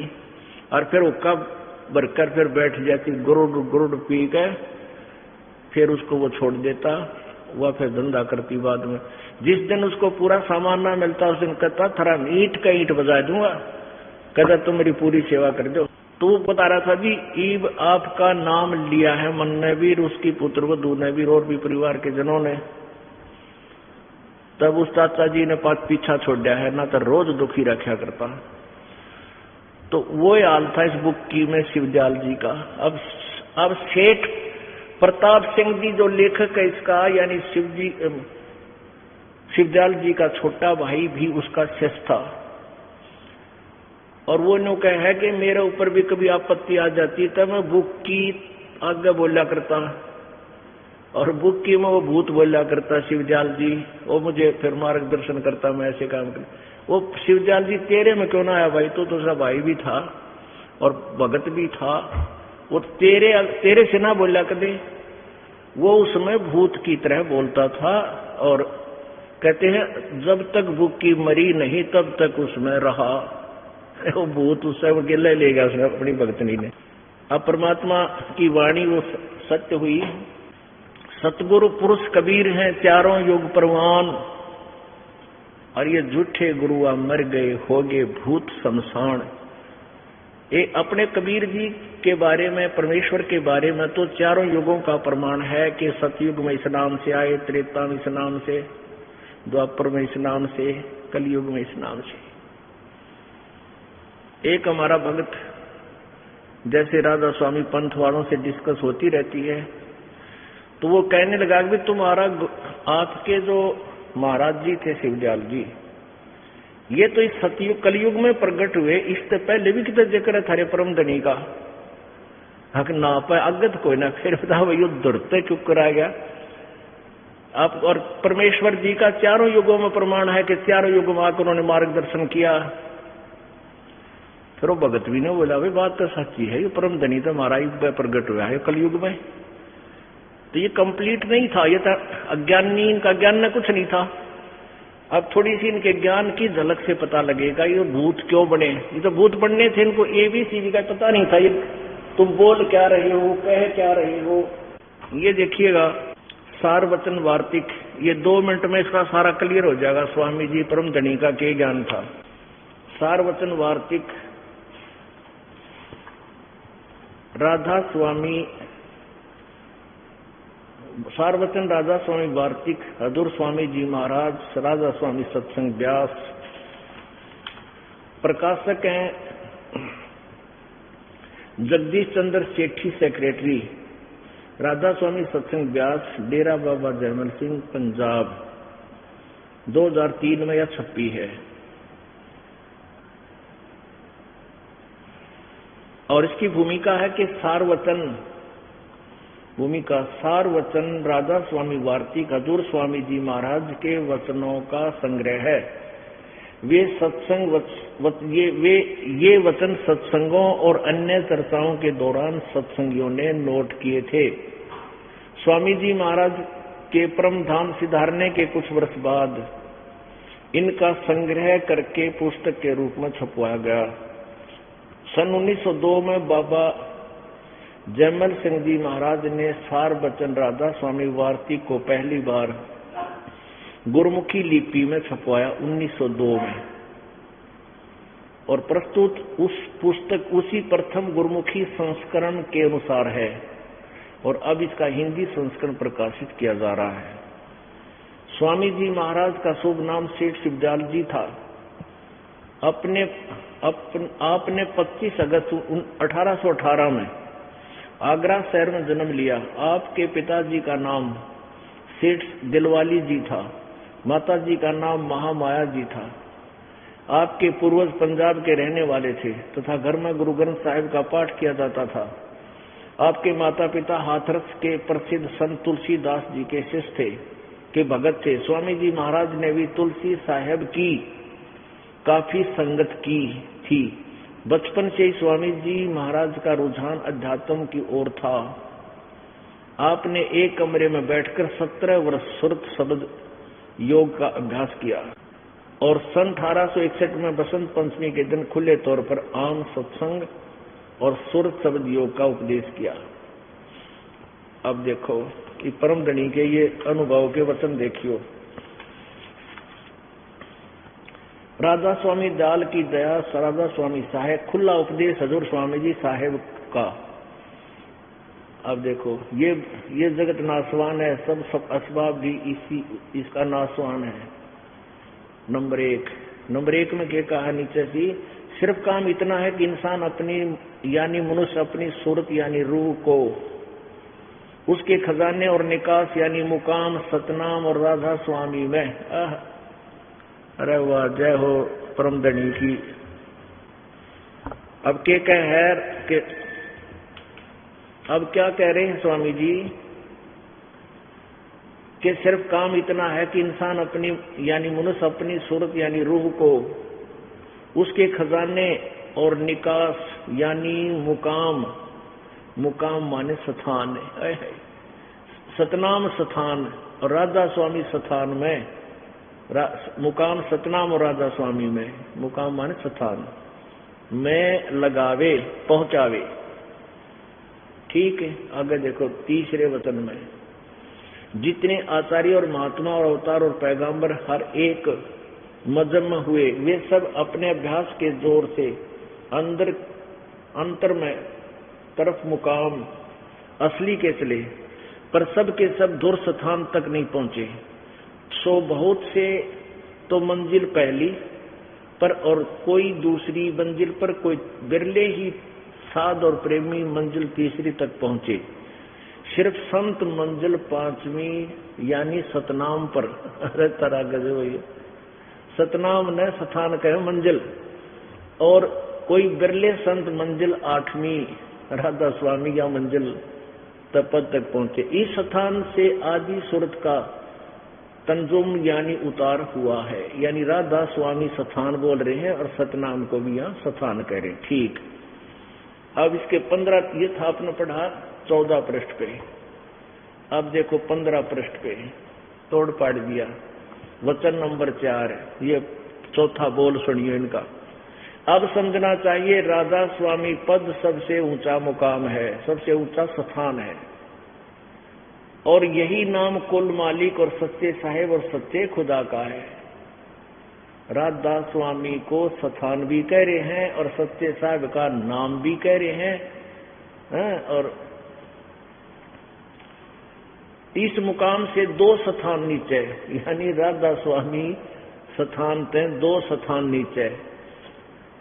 और फिर वो कब भरकर फिर बैठ जाती, गुरुड़ पी के फिर उसको वो छोड़ देता, वह फिर धंधा करती बाद में। जिस दिन उसको पूरा सामान ना मिलता उस दिन कहता थरा ईंट का ईंट बजा दूंगा, कहता तुम मेरी पूरी सेवा कर दो। तो वो बता रहा था जी ईब आपका नाम लिया है मन ने भी, उसकी पुत्र वधू ने भी और भी परिवार के जनों ने। तब उस चाचा जी ने पीछा छोड़ दिया है, ना तो रोज दुखी रखा करता। तो वो हाल था इस बुक्की में शिवदयाल जी का। अब सेठ प्रताप सिंह जी जो लेखक है इसका, यानी शिवदयाल जी का छोटा भाई भी उसका शिष्य था। और वो नो कह है कि मेरे ऊपर भी कभी आपत्ति आ जाती तब मैं बुक्की आगे बोला करता, और बुक्की में वो भूत बोला करता शिवदयाल जी, वो मुझे फिर मार्गदर्शन करता, मैं ऐसे काम कर। वो शिवदयाल जी तेरे में क्यों ना आया भाई, तो दूसरा भाई भी था और भगत भी था, वो तेरे से ना बोला कदे। वो उसमें भूत की तरह बोलता था। और कहते हैं जब तक बुक्की मरी नहीं तब तक उसमें रहा। वो भूत उससे अकेला ले गया उसने अपनी भक्तनी ने। अब परमात्मा की वाणी वो सत्य हुई। सतगुरु पुरुष कबीर हैं चारों युग परवान, और ये झूठे गुरुआ मर गए हो गए भूत शमशान। ये अपने कबीर जी के बारे में, परमेश्वर के बारे में तो चारों युगों का प्रमाण है कि सतयुग में इस नाम से आए, त्रेता में इस नाम से, द्वापर में इस नाम से, कलयुग में इस नाम से। एक हमारा भक्त जैसे राधा स्वामी पंथ वालों से डिस्कस होती रहती है, तो वो कहने लगा कि तुम्हारा आपके जो महाराज जी थे शिवदयाल जी, ये तो इस सतयुग कलयुग में प्रकट हुए, इससे पहले भी कितना जिक्र है थारे परम धनी का। हक ना पाए अगत कोई ना, फिर बताओ ये दुर्ते क्यों करा गया आप। और परमेश्वर जी का चारों युगों में प्रमाण है कि चारों युगों में आकर उन्होंने मार्गदर्शन किया। फिर वो भगत भी ने बोला भाई बात तो सच्ची है, ये परम धनी तो हमारा युग में प्रकट हुआ है कलयुग में। तो ये कंप्लीट नहीं था, ये था अज्ञानी, इनका ज्ञान में कुछ नहीं था। अब थोड़ी सी इनके ज्ञान की झलक से पता लगेगा ये भूत क्यों बने। ये तो भूत बनने थे, इनको ABCD का पता नहीं था। ये तुम बोल क्या रहे हो, कह क्या रहे हो। ये देखिएगा सार वचन वार्तिक, ये 2 मिनट में इसका सारा क्लियर हो जाएगा स्वामी जी परम धनी का क्या ज्ञान था। सार वचन वार्तिक राधा स्वामी, सारवचन राधा स्वामी वार्तिक, हजूर स्वामी जी महाराज, राधा स्वामी सत्संग व्यास। प्रकाशक हैं जगदीश चंद्र सेठी सेक्रेटरी, राधा स्वामी सत्संग व्यास, डेरा बाबा जयमल सिंह, पंजाब, 2003 में यह छपी है। और इसकी भूमिका है कि सारवचन राधा स्वामी वार्तिक हजूर स्वामी जी महाराज के वचनों का संग्रह है। ये वचन सत्संगों और अन्य चर्चाओं के दौरान सत्संगियों ने नोट किए थे। स्वामी जी महाराज के परम धाम सिधारने के कुछ वर्ष बाद इनका संग्रह करके पुस्तक के रूप में छपवाया गया। सन 1902 में बाबा जयमल सिंह जी महाराज ने सार वचन राधा स्वामी वार्तिक को पहली बार गुरमुखी लिपि में छपवाया 1902 में, और प्रस्तुत उस पुस्तक उसी प्रथम गुरमुखी संस्करण के अनुसार है, और अब इसका हिंदी संस्करण प्रकाशित किया जा रहा है। स्वामी जी महाराज का शुभ नाम सेठ शिवदयाल जी था। आपने 25 अगस्त 1818 में आगरा शहर में जन्म लिया। आपके पिताजी का नाम सेठ दिलवाली जी था, माताजी का नाम महामाया जी था। आपके पूर्वज पंजाब के रहने वाले थे तथा घर में गुरु ग्रंथ साहिब का पाठ किया जाता था। आपके माता पिता हाथरस के प्रसिद्ध संत तुलसीदास जी के शिष्य थे, के भगत थे। स्वामी जी महाराज ने भी तुलसी साहिब की काफी संगत की थी। बचपन से ही स्वामी जी महाराज का रुझान अध्यात्म की ओर था। आपने एक कमरे में बैठकर 17 वर्ष सुरत शब्द योग का अभ्यास किया और सन 1861 में बसंत पंचमी के दिन खुले तौर पर आम सत्संग और सुरत शब्द योग का उपदेश किया। अब देखो कि परम धनी के ये अनुभव के वचन देखियो। राधा स्वामी दयाल की दया, राधा स्वामी साहेब, खुला उपदेश हजूर स्वामी जी साहेब का। अब देखो ये जगत नासवान है, सब असबाब भी इसका नासवान है। नंबर एक में क्या कहा नीचे से, सिर्फ काम इतना है कि इंसान अपनी यानी मनुष्य अपनी सूरत यानी रूह को उसके खजाने और निकास यानी मुकाम सतनाम और राधा स्वामी में, अरे वाह, जय हो परम धनी की। अब अब क्या कह रहे हैं स्वामी जी कि सिर्फ काम इतना है कि इंसान अपनी यानी मनुष्य अपनी सूरत यानी रूह को उसके खजाने और निकास यानी मुकाम माने स्थान है, सतनाम स्थान और राधा स्वामी स्थान में, मुकाम सतनाम और राधा स्वामी में, मुकाम माने स्थान में लगावे पहुंचावे। ठीक है, आगे देखो तीसरे वचन में, जितने आचार्य और महात्मा और अवतार और पैगंबर हर एक मजहब में हुए, वे सब अपने अभ्यास के जोर से अंतर में तरफ मुकाम असली के चले, पर सब के सब दूर स्थान तक नहीं पहुंचे। सो बहुत से तो मंजिल पहली पर और कोई दूसरी मंजिल पर, कोई बिरले ही साध और प्रेमी मंजिल तीसरी तक पहुंचे। सिर्फ संत मंजिल 5वीं यानी सतनाम पर, अरे तरह गजब है, सतनाम न स्थान कहे मंजिल, और कोई बिरले संत मंजिल 8वीं राधा स्वामी या मंजिल पद तक पहुंचे। इस स्थान से आदि सूरत का तंजुम यानी उतार हुआ है, यानी राधा स्वामी स्थान बोल रहे हैं और सतनाम को भी यहाँ स्थान कह रहे हैं। ठीक, अब इसके 15 ये था आपने पढ़ा 14 पृष्ठ पे। अब देखो 15 पृष्ठ पे तोड़ पाड़ दिया, वचन नंबर 4, ये चौथा बोल सुनिए इनका। अब समझना चाहिए राधा स्वामी पद सबसे ऊंचा मुकाम है, सबसे ऊंचा स्थान है, और यही नाम कुल मालिक और सच्चे साहेब और सच्चे खुदा का है। राधा स्वामी को स्थान भी कह रहे हैं और सच्चे साहेब का नाम भी कह रहे हैं, और इस मुकाम से 2 स्थान नीचे, यानी राधा स्वामी स्थान पे 2 स्थान नीचे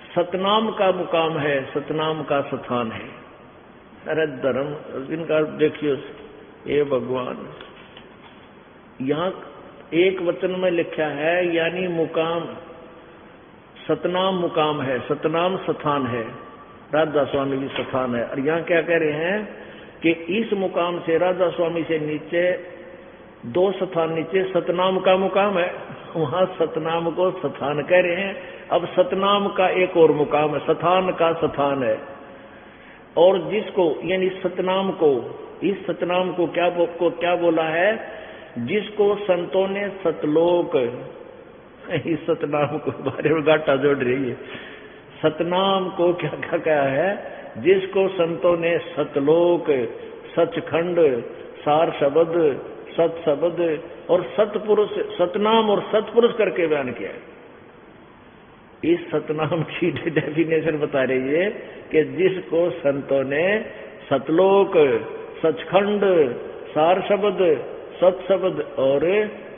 सतनाम का मुकाम है, सतनाम का स्थान है। अरे धर्म इनका देखियो, ये भगवान यहाँ एक वचन में लिखा है, यानी मुकाम सतनाम मुकाम है, सतनाम स्थान है, राधा स्वामी भी स्थान है। और यहाँ क्या कह रहे हैं कि इस मुकाम से राधा स्वामी से नीचे 2 स्थान नीचे सतनाम का मुकाम है, वहां सतनाम को स्थान कह रहे हैं। अब सतनाम का एक और मुकाम है, स्थान का स्थान है। और जिसको यानी सतनाम को, इस सतनाम को क्या बोला है, जिसको संतों ने सतलोक, इस सतनाम को बारे में गाटा जोड़ रही है, सतनाम को क्या क्या कहा है, जिसको संतों ने सतलोक, सचखंड, सार शब्द, सत शब्द और सतपुरुष, सतनाम और सतपुरुष करके बयान किया है। इस सतनाम की डेफिनेशन बता रही है कि जिसको संतों ने सतलोक, सचखंड, सार शब्द, सत शब्द और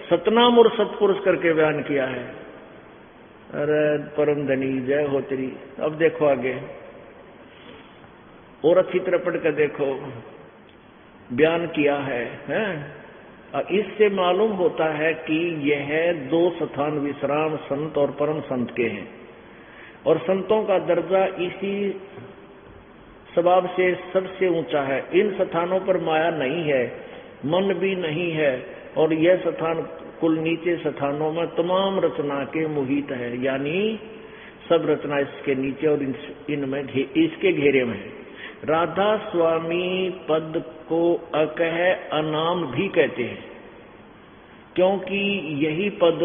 सतनाम और सतपुरुष करके बयान किया है। अरे परम धनी जय हो तेरी। अब देखो आगे और अच्छी तरह पढ़ कर देखो, बयान किया है, हैं? इससे मालूम होता है कि यह 2 स्थान विश्राम संत और परम संत के हैं, और संतों का दर्जा इसी स्वभाव से सबसे ऊंचा है। इन स्थानों पर माया नहीं है, मन भी नहीं है, और यह स्थान कुल नीचे स्थानों में तमाम रचना के मुहित है, यानी सब रचना इसके नीचे और इनमें इसके घेरे में है। राधा स्वामी पद को अकह अनाम भी कहते हैं, क्योंकि यही पद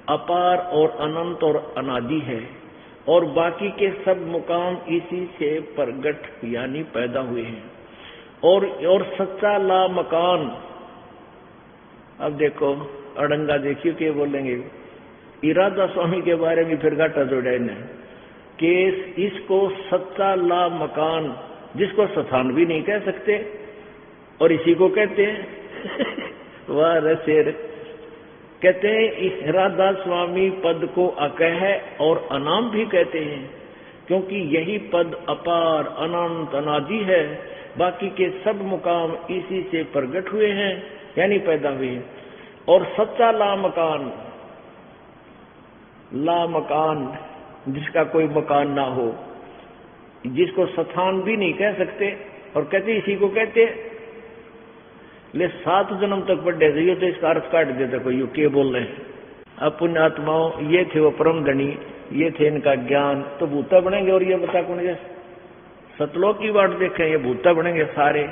अपार और अनंत और अनादि है, और बाकी के सब मुकाम इसी से प्रगट यानी पैदा हुए हैं। और सच्चा ला मकान, अब देखो अड़ंगा देखिए क्या बोलेंगे, इरादा स्वामी के बारे में फिर घाटा जोड़ा इन्हें कि इसको सच्चा ला मकान, जिसको स्थान भी नहीं कह सकते और इसी को कहते हैं वाह रसेर, कहते हैं इस राधा स्वामी पद को अकह और अनाम भी कहते हैं, क्योंकि यही पद अपार अनंत अनादि है, बाकी के सब मुकाम इसी से प्रगट हुए हैं यानी पैदा हुए हैं। और सच्चा ला मकान जिसका कोई मकान ना हो, जिसको स्थान भी नहीं कह सकते और कहते इसी को कहते, ले 7 जन्म तक पढ़े जाइए तो इसका अर्थ काट देता कोई, यू के बोल रहे हैं। अब पुण्य आत्माओं ये थे वो परम धनी, ये थे इनका ज्ञान, तो भूता बनेंगे। और ये बता कौन, सतलोक की बात देखें, ये भूता बनेंगे सारे।